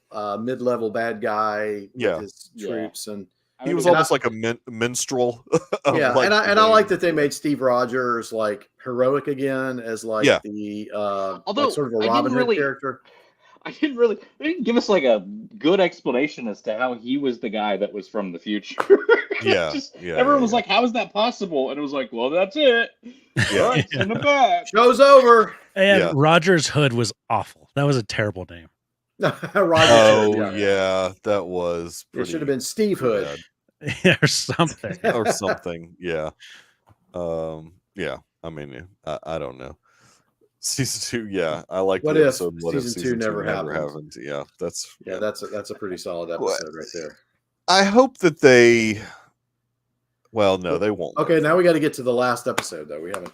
mid-level bad guy Yeah. with his Yeah. troops, and He was mean, almost like a minstrel. of, yeah, like, and I like that they made Steve Rogers like heroic again as like Yeah. the Although, like sort of a I didn't Robin Hood really- character. I didn't they didn't give us like a good explanation as to how he was the guy that was from the future. Yeah, Everyone was like, "How is that possible?" And it was like, "Well, that's it. All right, send him back." Show's over. And Yeah. Roger's Hood was awful. That was a terrible name. Roger. Yeah, that was. It should have pretty been Steve Hood. Or something. bad. Or something. Yeah. Yeah. I mean, I don't know. Season 2, yeah, I like What the if episode. What if season season 2 2 never never happened? happened? Yeah, that's that's a pretty solid episode right there. I hope that they. Well, no, they won't. Okay, now we got to get to the last episode though. We haven't.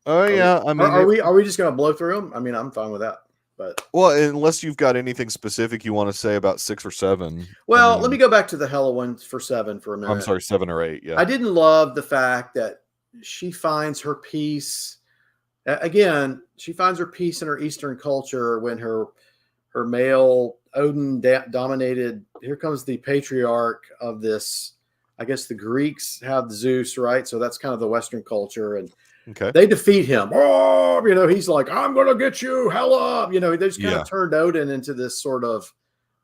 Oh yeah, I mean, are we just gonna blow through them? I mean, I'm fine with that. But well, unless you've got anything specific you want to say about 6 or 7. well, I mean, let me go back to the Hella one for 7 for a minute. I'm sorry, 7 or 8. Yeah, I didn't love the fact that she finds her peace. Again, she finds her peace in her Eastern culture when her male Odin dominated. Here comes the patriarch of this. I guess the Greeks have Zeus, right? So that's kind of the Western culture, and okay. they defeat him. Oh, he's like, I'm going to get you, Hela. They just kind of turned Odin into this sort of,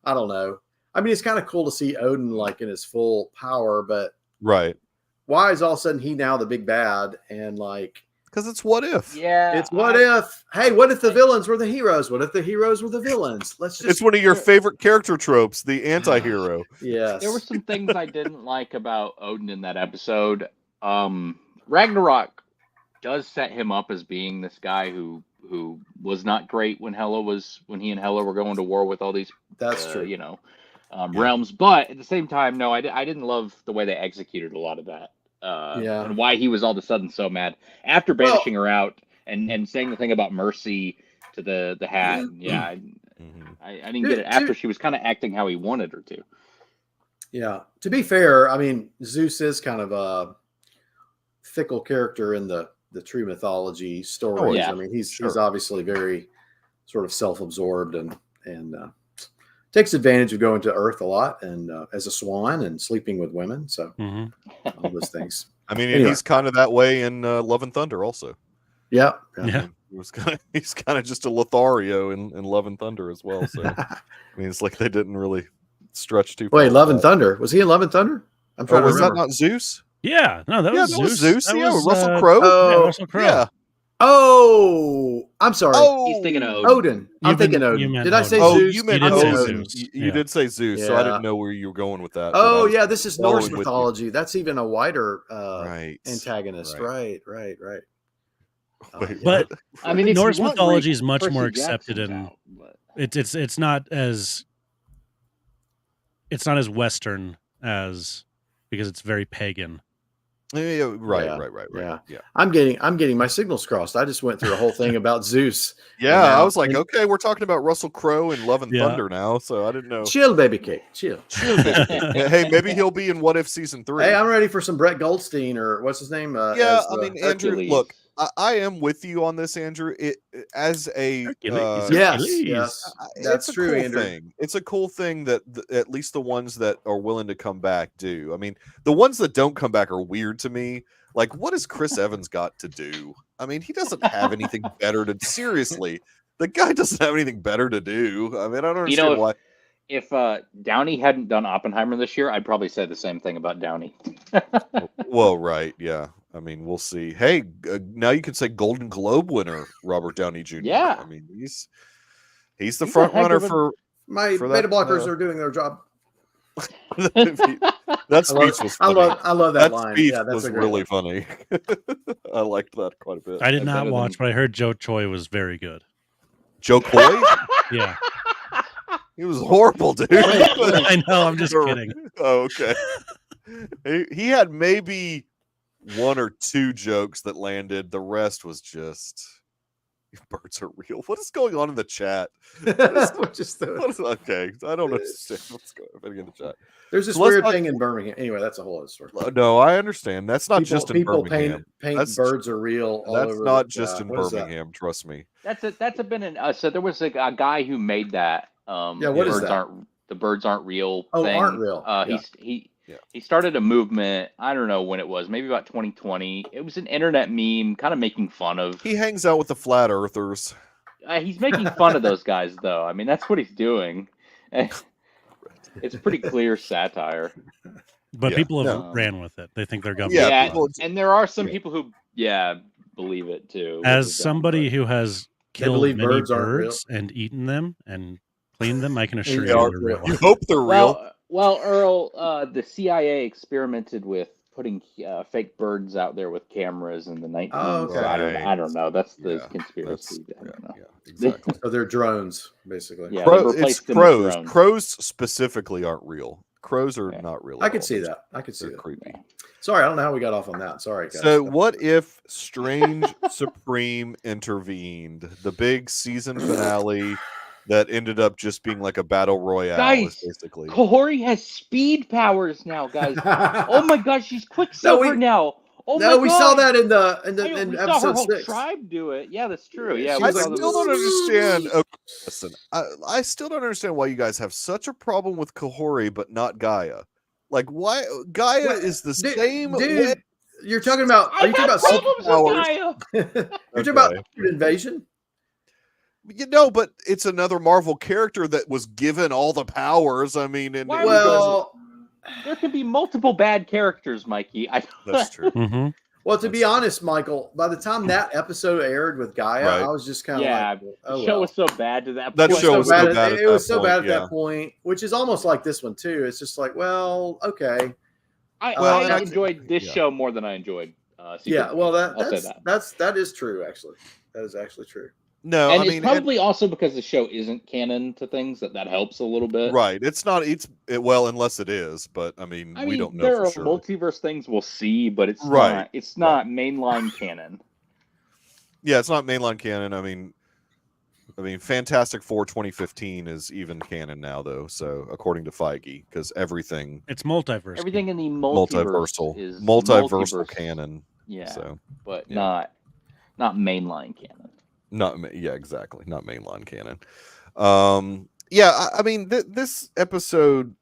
I don't know. I mean, it's kind of cool to see Odin like in his full power, but Right. why is all of a sudden he now the big bad? And like, because it's what if. Yeah, it's what if. Hey, what if the villains were the heroes? What if the heroes were the villains? Let's just. It's one of your favorite character tropes, the anti-hero. Yes. There were some things I didn't like about Odin in that episode. Ragnarok does set him up as being this guy who was not great when he and Hela were going to war with all these. That's true. Realms, but at the same time, no, I didn't love the way they executed a lot of that. And why he was all of a sudden so mad after banishing her out and saying the thing about mercy to the hat. Yeah, I didn't get it after she was kind of acting how he wanted her to. Yeah, to be fair, I mean, Zeus is kind of a fickle character in the true mythology stories. Oh, yeah. I mean, he's obviously very sort of self-absorbed and takes advantage of going to Earth a lot and as a swan and sleeping with women. So all those things. I mean, anyway. He's kind of that way in Love and Thunder also. Yeah. He's kind of just a Lothario in Love and Thunder as well. So I mean, it's like they didn't really stretch too far. Wait, Love and Thunder. Was he in Love and Thunder? I'm trying to remember. Was that not Zeus? Yeah, no, that was Zeus. That was Russell Crowe. Russell Crowe. Yeah. Oh, I'm sorry. He's thinking of Odin. I'm thinking Odin. Did I say Zeus? You meant Odin. You did say Zeus, so I didn't know where you were going with that. Oh, yeah, this is Norse mythology. That's even a wider antagonist. Right. Right. Wait, but I mean, Norse mythology is much more Percy accepted Jackson's in it's not as Western as because it's very pagan. Right. Yeah. I'm getting my signals crossed. I just went through a whole thing about Zeus. Yeah, I was like, okay, we're talking about Russell Crowe in Love and Thunder now, so I didn't know. Chill, baby cake. Chill. Baby cake. Hey, maybe he'll be in What If season 3. Hey, I'm ready for some Brett Goldstein or what's his name? I mean, Andrew, look, I am with you on this, Andrew. As a yes, that's true, cool Andrew. Thing. It's a cool thing that at least the ones that are willing to come back do. I mean, the ones that don't come back are weird to me. Like, what has Chris Evans got to do? I mean, he doesn't have anything better to. Seriously, the guy doesn't have anything better to do. I mean, I don't understand why. If Downey hadn't done Oppenheimer this year, I'd probably say the same thing about Downey. Well, right, yeah. I mean, we'll see. Hey, now you can say Golden Globe winner Robert Downey Jr. Yeah, I mean, he's the front runner for my beta blockers are doing their job. That speech was funny. I love that line. Speech that's was really funny. I liked that quite a bit. I did not watch, but I heard Joe Choi was very good. Joe Coy? Yeah. He was horrible, dude. I know, I'm just kidding. Oh, okay. He had maybe 1 or 2 jokes that landed. The rest was just birds are real. What is going on in the chat? Okay, I don't understand what's going on in the chat. There's this weird thing in Birmingham. Anyway, that's a whole other story. No, I understand. That's not just in Birmingham. People paint birds are real. That's not just in Birmingham. Trust me. That's been an. So there was a guy who made that. What is that? The birds aren't real. Oh, thing. Aren't real. He started a movement. I don't know when it was. Maybe about 2020. It was an internet meme, kind of making fun of. He hangs out with the flat earthers. He's making fun of those guys, though. I mean, that's what he's doing. It's pretty clear satire. But Yeah. people have No. ran with it. They think they're government. Yeah, Yeah, people- and there are some Yeah. people who, believe it too. which As is dumb, somebody but- who has They killed believe many birds aren't real. birds and eaten them and cleaned them, I can assure They you are they're real. real. You hope they're real. Well, Earl, the CIA experimented with putting fake birds out there with cameras in the 19s. Oh, okay. I don't know. That's the Yeah, conspiracy. I don't know. Yeah, exactly. So they're drones, basically. Yeah, Crow, they it's replaced them with crows. drones. Crows specifically aren't real. Crows are Yeah. not real. I at could all. see that. I could see They're that. creepy. Sorry, I don't know how we got off on that. Sorry, guys. So, what if Strange Supreme intervened? The big season finale that ended up just being like a battle royale, Guys, basically. Corey has speed powers now, guys. Oh my gosh, she's Quicksilver we- now. Oh no, my we God. saw that in We saw her episode whole 6. tribe do it. Yeah, that's true. Yeah, She we I was saw like, still the- don't understand. Okay, listen, I still don't understand why you guys have such a problem with Kahori, but not Gaia. Like, why Gaia What? is the Dude, same dude, way. you're talking about. I Are you talking have about? problems with Gaia. You're talking about Okay. Secret Invasion. You know, but it's another Marvel character that was given all the powers. I mean, and Why you would guys- Well, There can be multiple bad characters, Mikey. that's true. Hmm. well, to be honest, Michael, by the time that episode aired with Gaia, Right. I was just kind of Yeah, like, oh, the show well. was so bad to that That point. show was so bad. bad at It was that so bad point, at that point, which is almost like this one too. It's just like, well, okay, Well, I that's- enjoyed this yeah. show more than I enjoyed. Secret yeah. Well, Invasion. I'll say that is true. Actually, that is actually true. No, And I it's mean, probably also because the show isn't canon to things that helps a little bit. right. It's not. Well, unless it is, but I mean, I we mean, don't know there for are sure. multiverse things we'll see, but it's Right. not. It's not mainline canon. Yeah, it's not mainline canon. I mean, Fantastic Four 2015 is even canon now, though. So according to Feige, because everything It's multiverse. Everything in the multiverse multiversal, is multiversal multiverse. canon. Yeah, So but yeah. not mainline canon. yeah, exactly, not mainline canon. Yeah, I mean, this episode,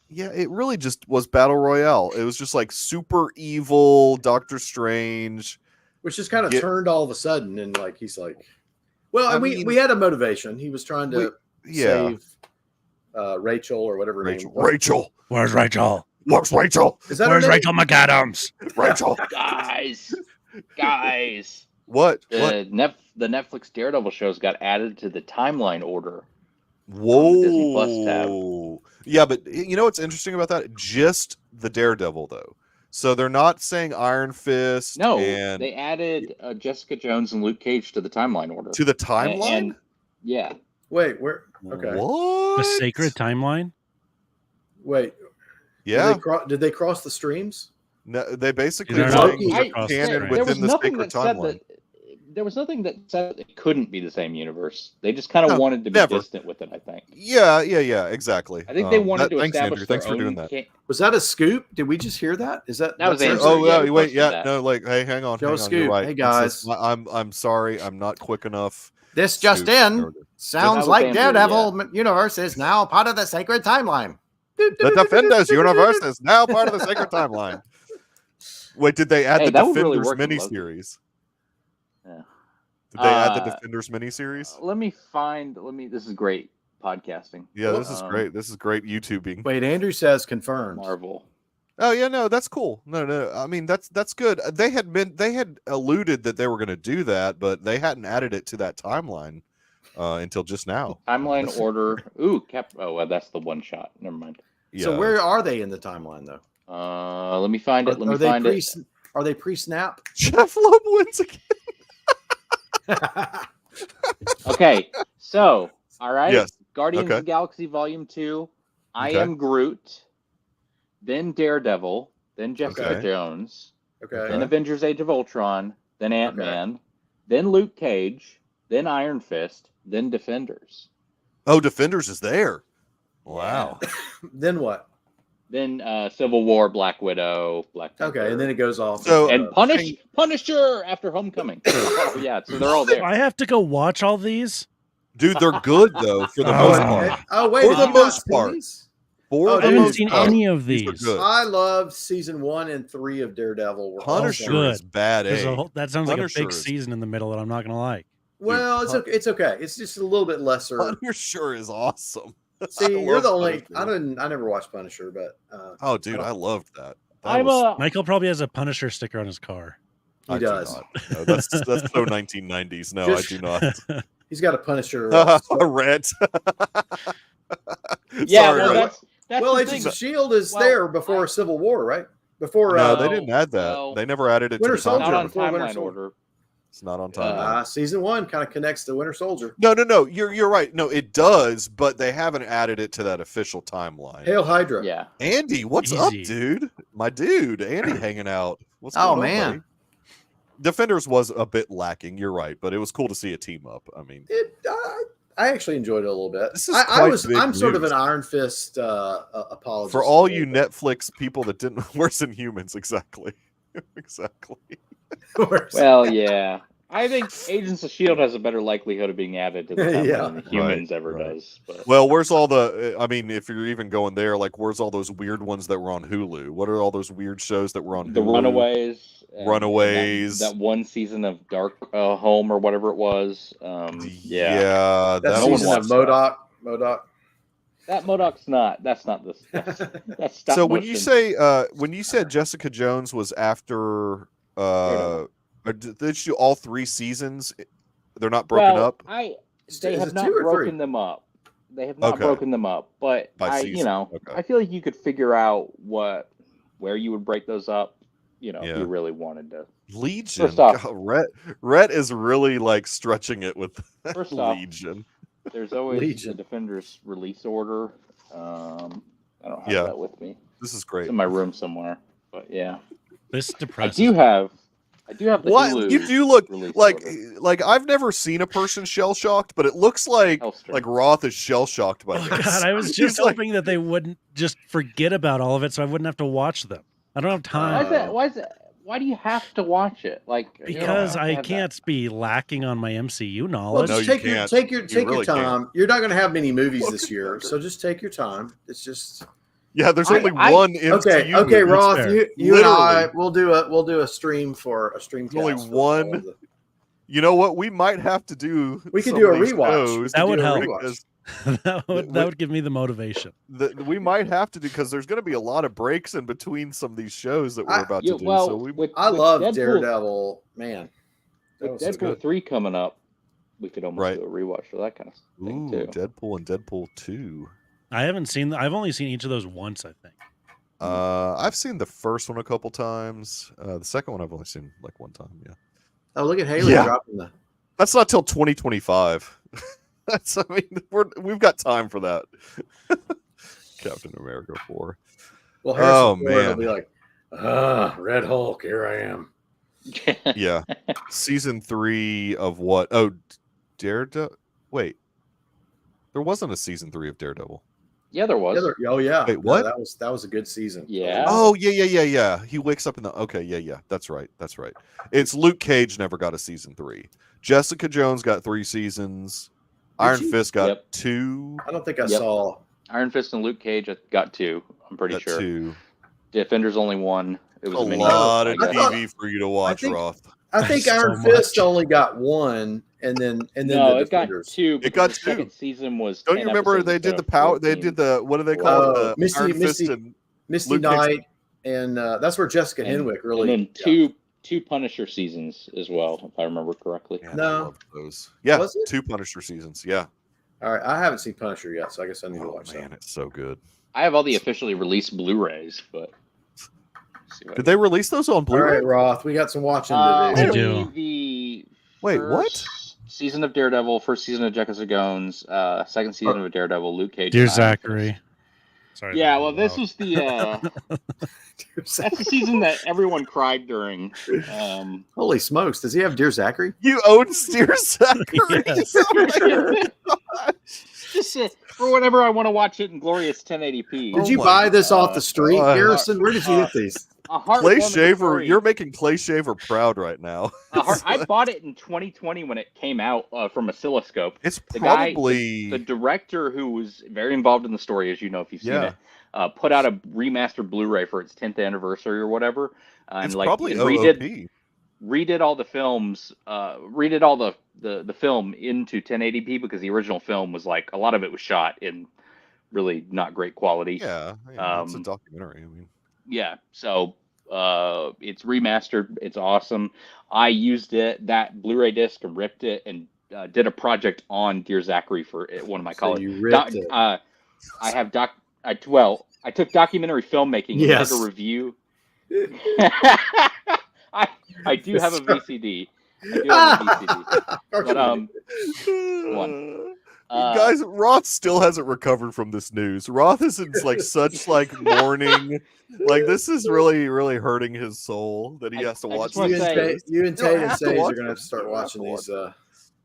yeah, it really just was battle royale. It was just like super evil Doctor Strange. Which just kind of Get- turned all of a sudden, and like he's like, well, I and mean- we had a motivation. He was trying to Yeah, save Rachel or whatever her Rachel. name was. Rachel. Where's Rachel? Where's Rachel? Is that her Where's name? Rachel McAdams? Rachel. Guys, What? the What? the Netflix Daredevil shows got added to the timeline order. Disney Plus tab. Whoa. Yeah, but you know what's interesting about that? Just the Daredevil, though. So they're not saying Iron Fist. No, and they added Jessica Jones and Luke Cage to the timeline order. to the timeline. And- yeah, Wait, where? Okay. What? The sacred timeline? Wait. Yeah. Did they cross the streams? No, they basically They're not saying Loki- across the canon streams. there was within the nothing sacred that said timeline. that. There was nothing that said it couldn't be the same universe. They just kind of No, wanted to be never. distant with it. I think. Yeah, exactly. I think they wanted to thanks, establish Andrew. Thanks their for own doing that. Was that a scoop? Did we just hear that? Is that That was that's Andrew. Oh Yeah, yeah, we wait, posted yeah, that. no, like, hey, hang on, Joe hang on, Scoop. you're right. Hey, This is- guys. I'm sorry, I'm not quick enough. This just Scoop. in. There we go. Sounds That was like Andrew, Daredevil universe is now part of the sacred timeline. The Defenders universe is now part of the sacred timeline. Wait, did they add Hey, the that would really Defenders work in Loki. miniseries? Yeah. Did they add the Uh, Defenders miniseries? Let me. This is great podcasting. Yeah, this is Um, great. This is great YouTubing. Wait, Andrew says confirmed. Marvel. Oh yeah, no, that's cool. No, I mean that's good. They had alluded that they were going to do that, but they hadn't added it to that timeline until just now. Timeline order. Ooh, Oh, well, that's the one shot. Never mind. Yeah. So where are they in the timeline though? Let me find it. Let me find it. Are they pre-snap? Jeff Loeb wins again? Okay, so all right. Yes. Guardians Okay. of the Galaxy Volume 2. I Okay. Am Groot. Then Daredevil. Then Jessica Okay. Jones. Okay. Then Avengers: Age of Ultron. Then Ant-Man. Then Luke Cage. Then Iron Fist. Then Defenders. Oh, Defenders is there. Wow. Then what? Then Civil War, Black Widow, Black Panther. Okay, and then it goes off. So- and Punisher after Homecoming. Oh, yeah, so they're all there. I have to go watch all these. Dude, they're good though for the Oh, most and- part. Oh wait, For did the you not most see part. these? For Oh, the I haven't most seen part, any of these are these. good. I loved season 1 and 3 of Daredevil. Were Punisher good. is bad. There's a whole, that sounds like a Punisher big is- season in the middle that I'm not gonna like. Well, it's okay. It's okay. It's just a little bit lesser. Punisher is awesome. See, I you're love the only. Punisher. I never watched Punisher, but Oh, dude, I loved that. Michael probably has a Punisher sticker on his car. He does. Do not. No, that's so 1990s. No, I do not. He's got a Punisher. Rent. Yeah, Sorry, well, Rhett. that's Well, the Agents thing. of Shield is there before Civil War, right? Before No, they didn't add that. well, They never added it Winter to the Soldier. not on before Winter timeline Soldier. order. It's not on timeline. Season 1 kind of connects to Winter Soldier. No. You're right. No, it does, but they haven't added it to that official timeline. Hail Hydra. Yeah. Andy, what's up, dude? My dude, Andy, hanging out. What's going on, man. buddy? Defenders was a bit lacking. You're right, but it was cool to see a team up. I mean, I actually enjoyed it a little bit. This is I'm sort of an Iron Fist apologist. For all you Netflix people that didn't Worse Than Humans, exactly. Exactly. Well, yeah. I think Agents of S.H.I.E.L.D. has a better likelihood of being added to the timeline Yeah. than Humans ever does. But Well, where's all the? I mean, if you're even going there, like, where's all those weird ones that were on Hulu? What are all those weird shows that were on The Hulu? Runaways. Runaways. That one season of Dark Home or whatever it was. Yeah, that no one season of watched MODOK. That MODOK's not. That's not this. That's stop So motion. when you said Jessica Jones was after, or did she do all 3 seasons? They're not broken up. They have not broken them up. They have not broken them up. But By season. I feel like you could figure out where you would break those up. If Yeah. you really wanted to. Legion. First off- God, Rhett is really like stretching it with First off, Legion. There's always Legion. the Defender's release order. I don't have Yeah. that with me. This is It's great. in my room somewhere. But yeah, This I depresses. do have the What Hulu you do look release like? order. Like I've never seen a person shell shocked, but it looks like Hellstrom. Roth is shell shocked by Oh this. God, I was He's just like, hoping that they wouldn't just forget about all of it, so I wouldn't have to watch them. I don't have time Why is that? Why do you have to watch it? Like you don't because have to I have can't be lacking on my MCU Well, knowledge. No, just you take your can't. take your You take really your time. can't. You're not going to have many movies Look this at year, that. so just take your time. It's just yeah, there's I- only I- one MCU. okay. movie. Roth, fair. you and I Literally. we'll do a stream for a stream. There's only one. You know what? We might have to do. We could some do of a these rewatch. shows That would help. because that would give me the motivation. we might have to do because there's going to be a lot of breaks in between some of these shows that we're about to do. Well, So we I love Deadpool, Daredevil, man. That With was Deadpool good. 3 coming up, we could almost Right. do a rewatch for that kind of thing Ooh, too. Deadpool and Deadpool 2. I've only seen each of those once, I think. I've seen the first one a couple times. The second one I've only seen like one time. Yeah, Oh, look at Haley Yeah. dropping the. that's not till 2025. I mean, we've got time for that. Captain America 4. Well, Harrison Oh, Ford will man. be like, Red Hulk, here I am. Yeah, season 3 of what? Oh, Daredevil. Wait, there wasn't a season 3 of Daredevil. Yeah, there was. Oh yeah. Wait, what? No, that was a good season. Yeah. Oh, yeah. He wakes up in the. Okay, yeah. That's right. It's Luke Cage never got a season 3. Jessica Jones got 3 seasons. Iron she? Fist got Yep. 2. I don't think I Yep. saw. Iron Fist and Luke Cage got 2. I'm pretty Got sure. 2. Defenders only 1. It was A a mini. lot of I thought- TV for you to watch, think- Roth. I think So Iron much. Fist only got 1, and then No, the it got Defenders. 2. It got because the 2. second season was. Don't 10 you remember episodes they did instead the of power? They 14. did the what do they call Oh, it? The Misty- Iron Fist Misty- and Misty Luke Cage- Knight, and that's where Jessica And- Henwick really. And then two Punisher seasons as well, if I remember correctly. Man, I No. love those. Yeah, Was it? 2 Punisher seasons. Yeah. All right, I haven't seen Punisher yet, so I guess I need to Oh watch man, that. it's so good. I have all the officially released Blu-rays, but see what I Did they release those on All Blu-ray? right, Roth, we got some watching can- to do. We only do. The Wait, what? first season of Daredevil, first season of Jessica Jones, second season of Daredevil, Luke Cage. Dear and Iron Fist. Zachary. Sorry. Yeah, that well, was this loud. was the that's the season that everyone cried during. Holy smokes! Does he have Dear Zachary? You own Steer Zachary. Yes. Oh my God. Just for whenever I want to watch it in glorious 1080p. Did Oh you my buy this God. off the street, God. Harrison? Where did you get these? A Clay heartwarming Shaver, story. you're making Clay Shaver proud right now. I bought it in 2020 when it came out from Oscilloscope. It's The guy- probably The director, who was very involved in the story, as you know if you've seen Yeah. it, put out a remastered Blu-ray for its 10th anniversary or whatever, and it's like probably and redid. OOP. redid all the films, redid all the film into 1080p because the original film was like a lot of it was shot in really not great quality. Yeah, it's a documentary. I mean, Yeah, so it's remastered. It's awesome. I used that Blu-ray disc and ripped it and did a project on Dear Zachary for one of my So college. you ripped it. I have I took documentary filmmaking and Yes. did a review. I do have a VCD. I do have a VCD. But one. Guys, Roth still hasn't recovered from this news. Roth is in like such like mourning. Like this is really, really hurting his soul that he has to I watch just wanna these say- shows. You and You don't Tate and have to Sage watch are going to have them. to start You don't have watching to these. watch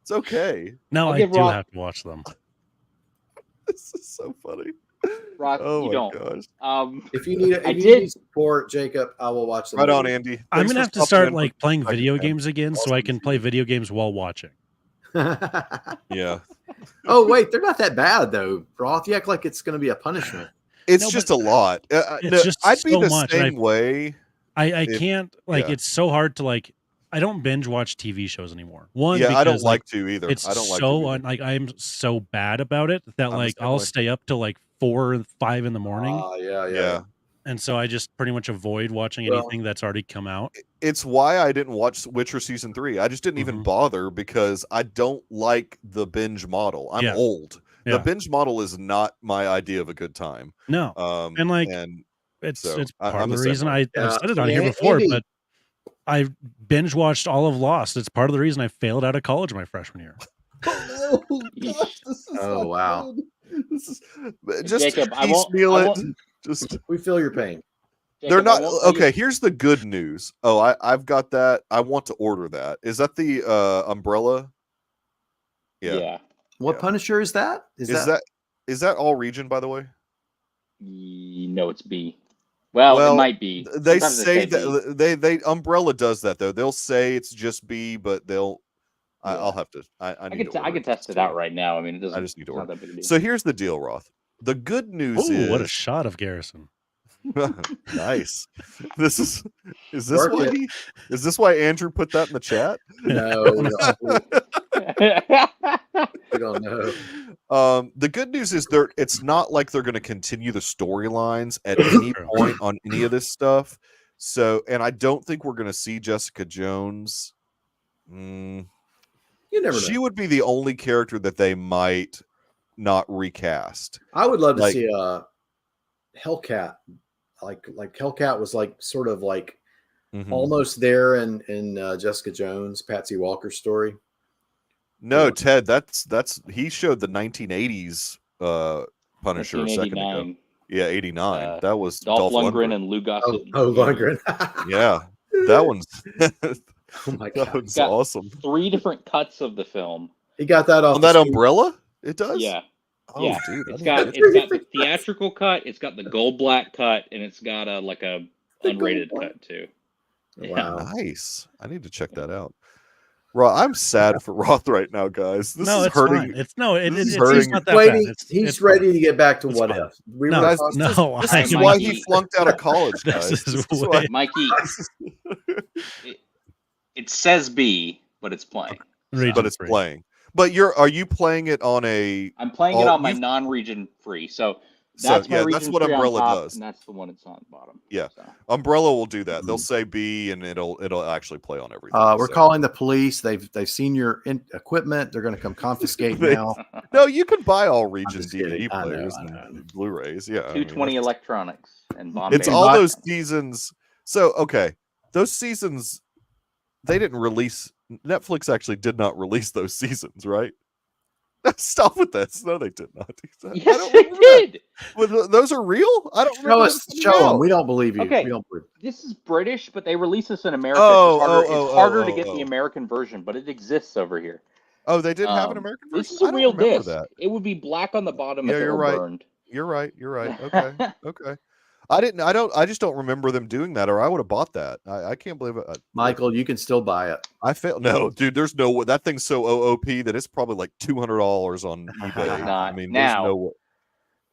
It's okay. No, I'll I give do Roth- have to watch them. This is so funny. Roth, Oh you my don't. gosh. If you need, I if you did- need support, Jacob, I will watch them. Right on, Andy. I'm Thanks gonna for have to stopping start in for like a playing second, video man. games again, so I Awesome can to play see. video games while watching. Yeah. Oh wait, they're not that bad though, Roth. You act like it's going to be a punishment. It's No, just but a lot. it's No, just I'd be so the much, and same way. I If- can't like yeah. it's so hard to like. I don't binge watch TV shows anymore. One, Yeah, I don't because like to either. it's I don't like so to either. like I'm so bad about it that I'm the like same I'll way. stay up till like 4 or 5 in the morning, Yeah. and so I just pretty much avoid watching Well- anything that's already come out. It's why I didn't watch Witcher season 3. I just didn't even Mhm. bother because I don't like the binge model. I'm Yeah. old. Yeah. The binge model is not my idea of a good time. No, and like and it's so it's I'm part of the the same reason way. I've said it on here Yeah, before, Andy. but I binge watched all of Lost. It's part of the reason I failed out of college my freshman year. Oh no, gosh, this is Oh, not wow. good. This is just Jacob, I won't- piecemeal I it. won't- Just We feel your pain. they're Jacob, I not won't tell you- okay. Here's the good news. Oh, I've got that. I want to order that. Is that the umbrella? Yeah. What Yeah. Punisher is that? Is that all region, by the way? No, it's B. Well, Well, it might be. They Sometimes say B. that they Umbrella does that though. They'll say it's just B, but they'll. Yeah. I'll have to. I I need can to order test it too. out right now. I mean, it doesn't. I just need to it's not order. that big a deal. So here's the deal, Roth. The good news Ooh, is what a shot of Garrison! nice. This is this Work why it. is this why Andrew put that in the chat? No, we don't know. The good news is it's not like they're going to continue the storylines at any True. point on any of this stuff. So, and I don't think we're going to see Jessica Jones. You never She know. would be the only character that they might not recast. I would love to like- see a Hellcat. Like Hellcat was like sort of like Mhm. almost there in Jessica Jones, Patsy Walker's story. No, Yeah. Ted, that's he showed the 1980s Punisher a second ago. 1989. Yeah, 89. That was Dolph Dolph Lundgren and Lou Gossett. Lundgren. Yeah, that one's Oh my that god. one's Got- awesome. 3 different cuts of the film. He got that off On the that street. umbrella, it does. Yeah. Oh, Yeah. dude, I It's didn't got know it's got the different cuts. theatrical cut, it's got the gold black cut, and it's got a The unrated gold black. cut too. Wow. Nice. I need to check that out. Roth, I'm sad for Roth right now, guys. This no, is it's hurting. fine. It's no, it, this is it's hurting. not that Waiting, bad. he's it's ready fine. to get back to It's what fine. if. We No, were Guys, talking- no, This I is Mikey. why he flunked out of college, This guys. is This is way- why- Mikey, it says B, but it's playing. Region but it's free. playing. But are you playing it on a I'm playing it Oh, on my you've- non-region free. So So, that's my yeah, region that's what free Umbrella on top, does. and that's the one that's on the bottom. Yeah. So. Umbrella will do that. They'll Mhm. say B and it'll actually play on everything. We're so. calling the police. They've seen your equipment. They're going to come confiscate They- now. No, you can buy all region just DVD kidding. I know, players I know. and Blu-rays. Yeah. I mean, 220 that's- electronics and Bombay. It's all those seasons. So okay, those seasons they didn't release. Netflix actually did not release those seasons, right? Stop with this. No, they did not. I Yes, don't they remember that. did. Well, those are real. I don't Show remember us, those show coming them. out. We don't believe you. Okay. We don't believe. This is British, but they release this in America. Oh, It's harder to get oh. the American version, but it exists over here. Oh, they did have an American version. This is a I don't real remember disc. that. It would be black on the bottom Yeah, if it you're were right. burned. You're right. You're right. Okay. Okay. I just don't remember them doing that, or I would have bought that. I can't believe it. Michael, you can still buy it. I failed. No, dude, there's no way. That thing's so OOP that it's probably like $200 on eBay. Not I mean, now. there's no way.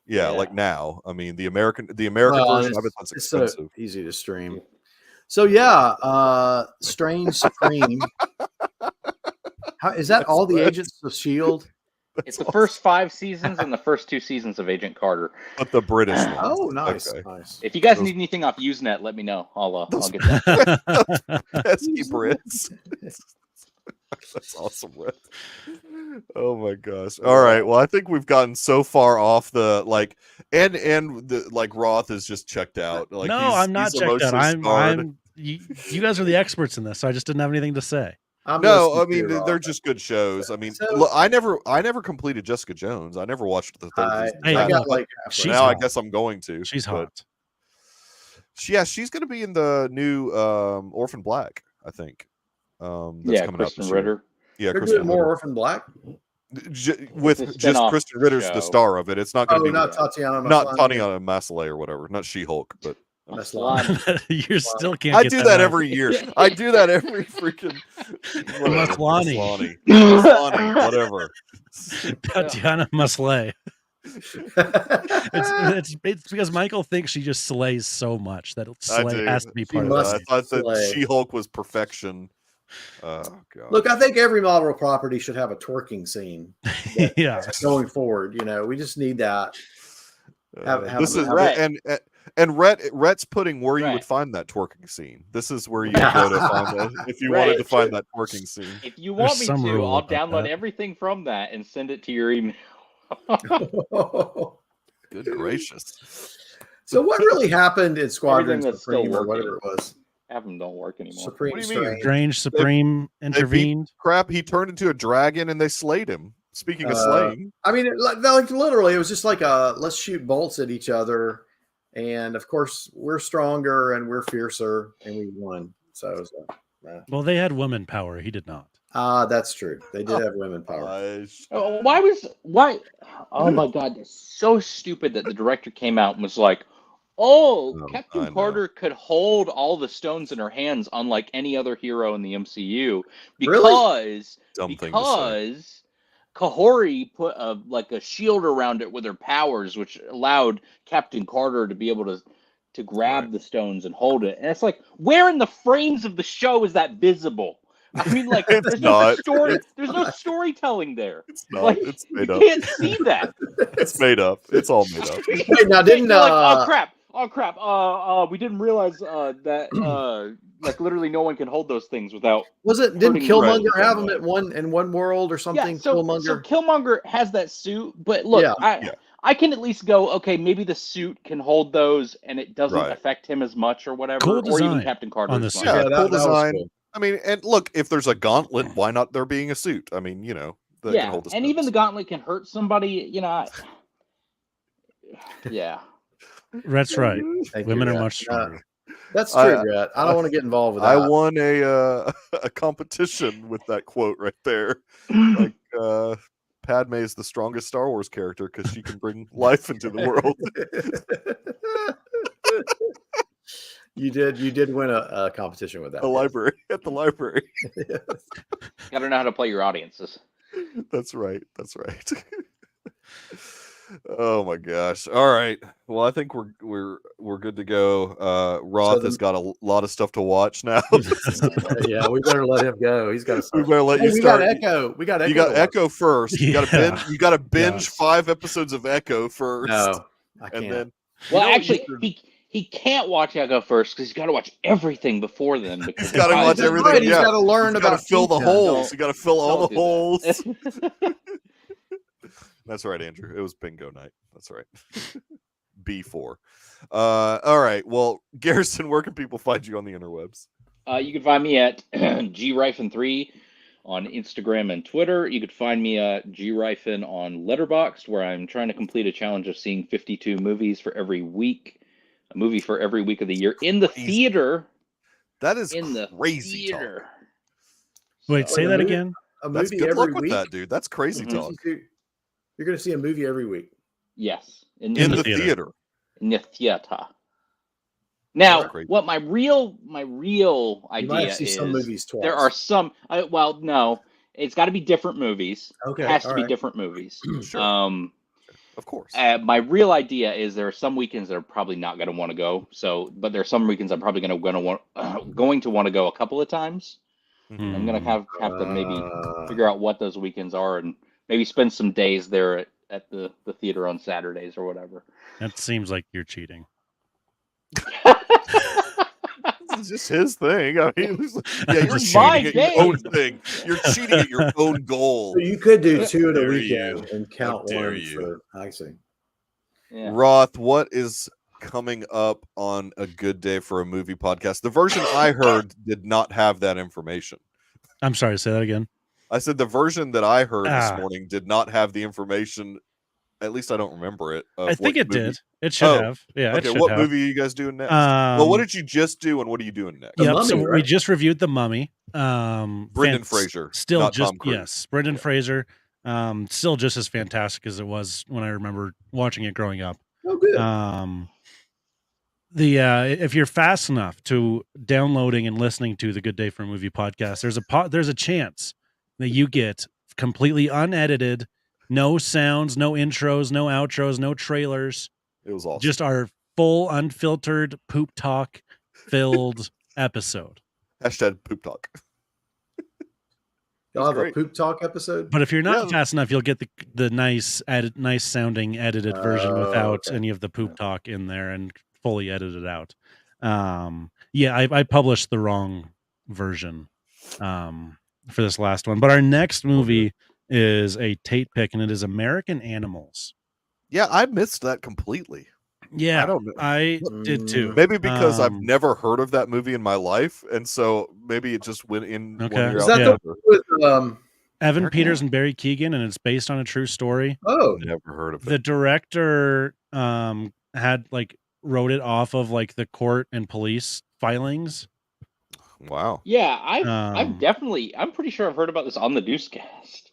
Yeah, Yeah. like now. I mean, the American Well, version of it, that's it's so expensive. easy to stream. So yeah, Strange Supreme. How is that? That's All the right. agents of Shield? It's the first 5 seasons and the first 2 seasons of Agent Carter. But the British one. Oh, nice, Okay. nice. If you guys Those- need anything off Usenet, let me know. I'll Those- get that. Pesky Brits. That's awesome, Rhett. Oh my gosh. All right. Well, I think we've gotten so far off the and the Roth is just checked out. Like, no, I'm not he's checked out. emotionally scarred. You guys are the experts in this, so I just didn't have anything to say. No, I listening to mean you, they're Rob. just good shows. I mean, So- look, I never completed Jessica Jones. I never watched the third season. Hey, I look, got like she's halfway. Now I hot. guess I'm going to. She's but- hot. She's going to be in the new Orphan Black, I think. That's Yeah, coming out Kristen this year. Ritter. Yeah, They're Kristen doing more Ritter. Orphan Black. With a just spin-off Kristen Ritter's the show. star of it. It's not going Oh, to be not Tatiana. not Maslany. Tatiana Maslany or whatever, not She-Hulk, but Maslany. You still can't. I get do that right. every year. I do that every freaking whatever. Maslany. Maslany, whatever. Tatiana Maslany. It's because Michael thinks she just slays so much that I slay do. has to be She part of must it. I thought that slay. She-Hulk was perfection. Oh god. Look, I think every Marvel property should have a twerking scene Yeah. going forward. We just need that. have this is Rhett. and Rhett's putting where you would Rhett. find that twerking scene. This is where you would go to find that if you wanted to Rhett. find that twerking scene. If you want There's me some to, rule I'll about download that. everything from that and send it to your email. Good gracious. So what really happened in Squadron Everything that's still Supreme or working. whatever it was? Half of them don't work anymore. Supreme What do you mean? Strange. Strange Supreme intervened. Crap, he turned into a dragon and they slayed him. Speaking of Uh, slaying. I mean, like literally, it was just like let's shoot bolts at each other, and of course we're stronger and we're fiercer, and we won. So it was Well, they had women power. He did not. that's true. They did have women power. Gosh. Oh, why? Oh my God, it's so stupid that the director came out and was like, "Oh, I Captain know. Carter could hold all the stones in her hands, unlike any other hero in the MCU, Really? Dumb thing to say. because Kahori put a shield around it with her powers, which allowed Captain Carter to be able to grab Right. the stones and hold it. And it's like, where in the frames of the show is that visible? I mean, like, It's there's no not. story. There's no storytelling there. It's not. Like, It's you made up. can't see that. It's made up. It's all made up. Wait, now didn't You're like, oh crap, we didn't realize that like literally no one can hold those things without. didn't hurting Killmonger the have right. them in one world or something? Yeah, so Killmonger. Killmonger has that suit, but look, Yeah. I can at least go, okay, maybe the suit can hold those and it doesn't Right. affect him as much or whatever, Cool or even design Captain Carter on as the much. suit. Yeah, that cool was design. cool. I mean, and look, if there's a gauntlet, why not there being a suit? I mean, that can Yeah, hold the and even the stones. gauntlet can hurt somebody, yeah. That's right. Thank you, Women are Rhett. much stronger. That's I- true, Rhett. I don't want to get involved with that. I won a a competition with that quote right there. Like Padme is the strongest Star Wars character because she can bring life into the world. You did win a competition with that. At the library. I don't know how to play your audiences. That's right. Oh my gosh. All right. Well, I think we're good to go. Roth has got a lot of stuff to watch now. Yeah, we better let him go. He's got We to. better let you We start. got Echo. We got Echo. You got to watch. Echo first. You got to Yeah. binge. You got to binge Yes. 5 episodes of Echo first. No, I and can't. then Well, know what actually, you he can't watch Echo first because he's got to watch everything before then. Because He's gotta his watch eyes are- everything, Right, he's yeah. got to learn you got to about fill the Kingpin. holes. You got to fill all the Don't do holes. that. That's right, Andrew. It was bingo night. That's right. B4. All right. Well, Garrison, where can people find you on the interwebs? You can find me at griffin3 on Instagram and Twitter. You could find me at griffin on Letterboxd, where I'm trying to complete a challenge of seeing 52 movies for every week, a movie for every week of the year in the Crazy. theater. That is In the crazy talk. theater. Wait, So- say that movie- again. A That's movie good every luck with week. that, dude. That's crazy Mhm. talk. You're going to see a movie every week. Yes, In the the theater. theater. in the theater. Now, That's great. what my real You idea might see is some movies twice. there are some. No, it's got to be different movies. Okay, It has to all be right. different movies. Sure. Of course. My real idea is there are some weekends that are probably not going to want to go. But there are some weekends I'm probably going to want to go a couple of times. Mhm. I'm going to have to maybe figure out what those weekends are and maybe spend some days there at the theater on Saturdays or whatever. That seems like you're cheating. This is just his thing. I mean, yeah, you're Just cheating cheating. at your own thing. You're cheating at your own goal. So you could do How 2 in a dare weekend you. and How count dare one you. for. I see. Yeah. Roth, what is coming up on A Good Day for a Movie podcast? The version I heard did not have that information. I'm sorry, say that again. I said the version that I heard this Ah. morning did not have the information. At least I don't remember it. I think it movie. did. It should Oh, have. Yeah, it Okay, should what have. movie are you guys doing next? Well, what did you just do, and what are you doing next? The Yep. So Mummy, we right? just reviewed The Mummy. Brendan Fraser, Still not just Tom Cruise. yes, Brendan Yeah. Fraser. Still just as fantastic as it was when I remember watching it growing up. Oh, good. If you're fast enough to downloading and listening to the Good Day for a Movie podcast, there's a chance that you get completely unedited, no sounds, no intros, no outros, no trailers, It was awesome. just our full unfiltered poop talk filled episode. Hashtag poop talk. Y'all have great. a poop talk episode? But if you're not Yeah. fast enough, you'll get the nice sounding edited version without okay. any of the poop Yeah. talk in there and fully edited out. I published the wrong version for this last one. But our next movie is a Tate pick, and it is American Animals. Yeah, I missed that completely. Yeah, I don't know. I did too. Maybe because I've Um, never heard of that movie in my life, and so maybe it just went in Okay. one ear Is out that the Yeah. the other. one with Evan American Peters and Barry Keoghan, and it's based on a true story. Oh, Never heard of The it. director wrote it off of like the court and police filings. Wow. Yeah, I'm Um, pretty sure I've heard about this on the Deucecast.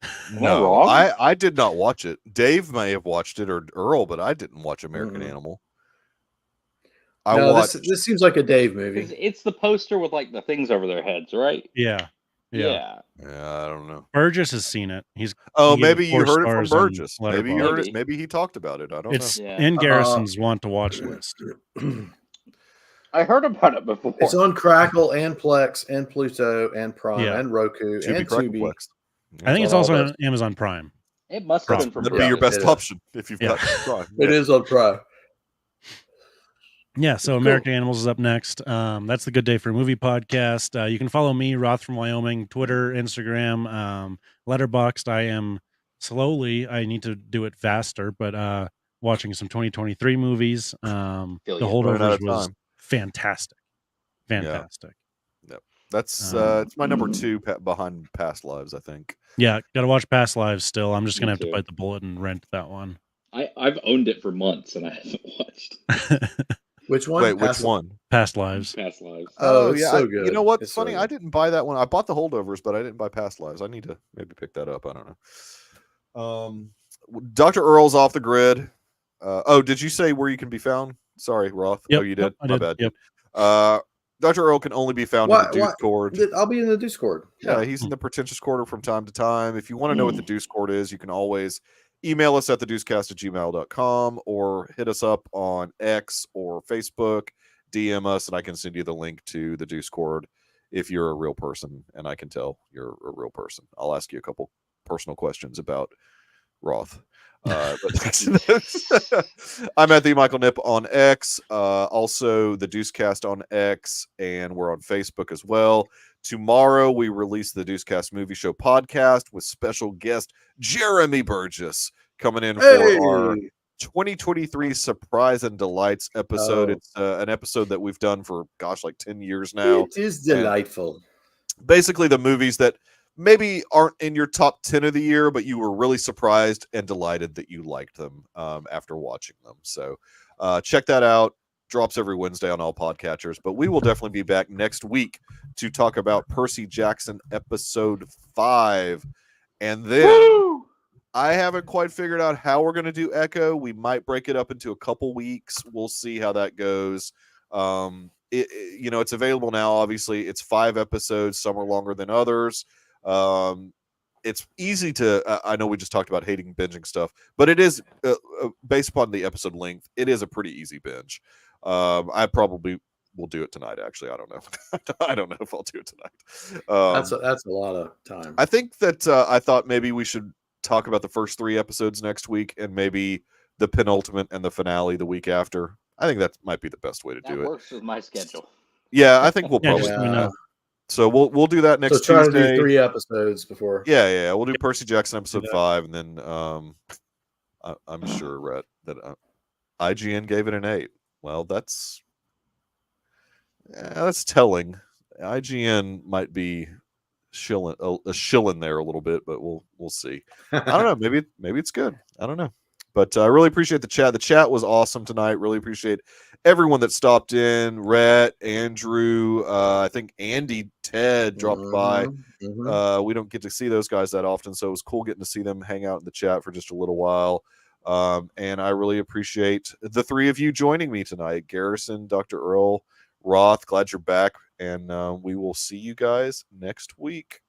Am I No, wrong? I did not watch it. Dave may have watched it, or Earl, but I didn't watch American Animal. I no, watched. this seems like a Dave 'Cause movie. it's the poster with like the things over their heads, right? yeah. Yeah, I don't know. Burgess has seen it. Oh, he gave maybe it you 4 heard it from stars on Burgess. Maybe you heard Letterboxd. it. Maybe he talked about it. I don't It's Yeah. in Garrison's want to watch list. I heard about it before. It's on Crackle and Plex and Pluto and Prime Yeah. and Roku know. and Tubi. Crackleplex. I think it's all also those. on Amazon Prime. It must have been Prime. from That'd be your Prime. best it is. option if you've Yeah. got Prime. It is on Prime. Yeah, so Cool. American Animals is up next. That's the Good Day for a Movie podcast. You can follow me, Roth from Wyoming, Twitter, Instagram, Letterboxd. I am slowly, I need to do it faster, but watching some 2023 movies. Feel The ya. Running out Holdovers of was time. fantastic. Fantastic. That's it's my number 2 behind Past Lives, I think. Yeah, got to watch Past Lives still. I'm just Me going to have to too. bite the bullet and rent that one. I've owned it for months and I haven't watched Which one? Wait, which one? Past Lives. Past Lives. Oh, it's so You good. know what's It's so funny? good. I didn't buy that one. I bought the Holdovers, but I didn't buy Past Lives. I need to maybe pick that up. I don't know. Dr. Earl's Off the Grid. Did you say where you can be found? Sorry, Roth. Yep, Oh, you did? yep, I My did. bad. Yep. Dr. Earl can only be found Why- in the why- Discord. I'll be in the Discord. Yeah, he's in the pretentious quarter from time to time. If you want to know what the Discord is, you can always email us at thedeucecast@gmail.com or hit us up on X or Facebook, DM us, and I can send you the link to the Discord if you're a real person, and I can tell you're a real person. I'll ask you a couple personal questions about Roth. But I'm at the Michael Nip on X, also the Deucecast on X, and we're on Facebook as well. Tomorrow we release the Deucecast Movie Show podcast with special guest Jeremy Burgess coming in for our 2023 Surprise and Delights episode. Oh. It's an episode that we've done for like 10 years now. It is delightful. Basically the movies that maybe aren't in your top 10 of the year, but you were really surprised and delighted that you liked them after watching them. So check that out. Drops every Wednesday on all podcatchers, but we will definitely be back next week to talk about Percy Jackson episode 5. And then Woo! I haven't quite figured out how we're going to do Echo. We might break it up into a couple weeks. We'll see how that goes. It's available now. Obviously, it's 5 episodes. Some are longer than others. it's easy to. I know we just talked about hating binging stuff, but it is based upon the episode length. It is a pretty easy binge. I probably will do it tonight. Actually, I don't know. I don't know if I'll do it tonight. That's a lot of time. I think that I thought maybe we should talk about the first 3 episodes next week, and maybe the penultimate and the finale the week after. I think that might be the best way to That do it. works with my schedule. Yeah, I think we'll Yeah, probably just do let me that. know. So we'll do that next So try to Tuesday. do 3 episodes before. Yeah. We'll do Percy Jackson episode that. 5, and then I'm sure, Rhett, that IGN gave it an 8. Well, that's telling. IGN might be shilling there a little bit, but we'll see. I don't know. Maybe it's good. I don't know. But I really appreciate the chat. The chat was awesome tonight. Really appreciate everyone that stopped in. Rhett, Andrew, I think Andy, Ted dropped by. We don't get to see those guys that often, so it was cool getting to see them hang out in the chat for just a little while. And I really appreciate the 3 of you joining me tonight. Garrison, Dr. Earl, Roth, glad you're back. And we will see you guys next week.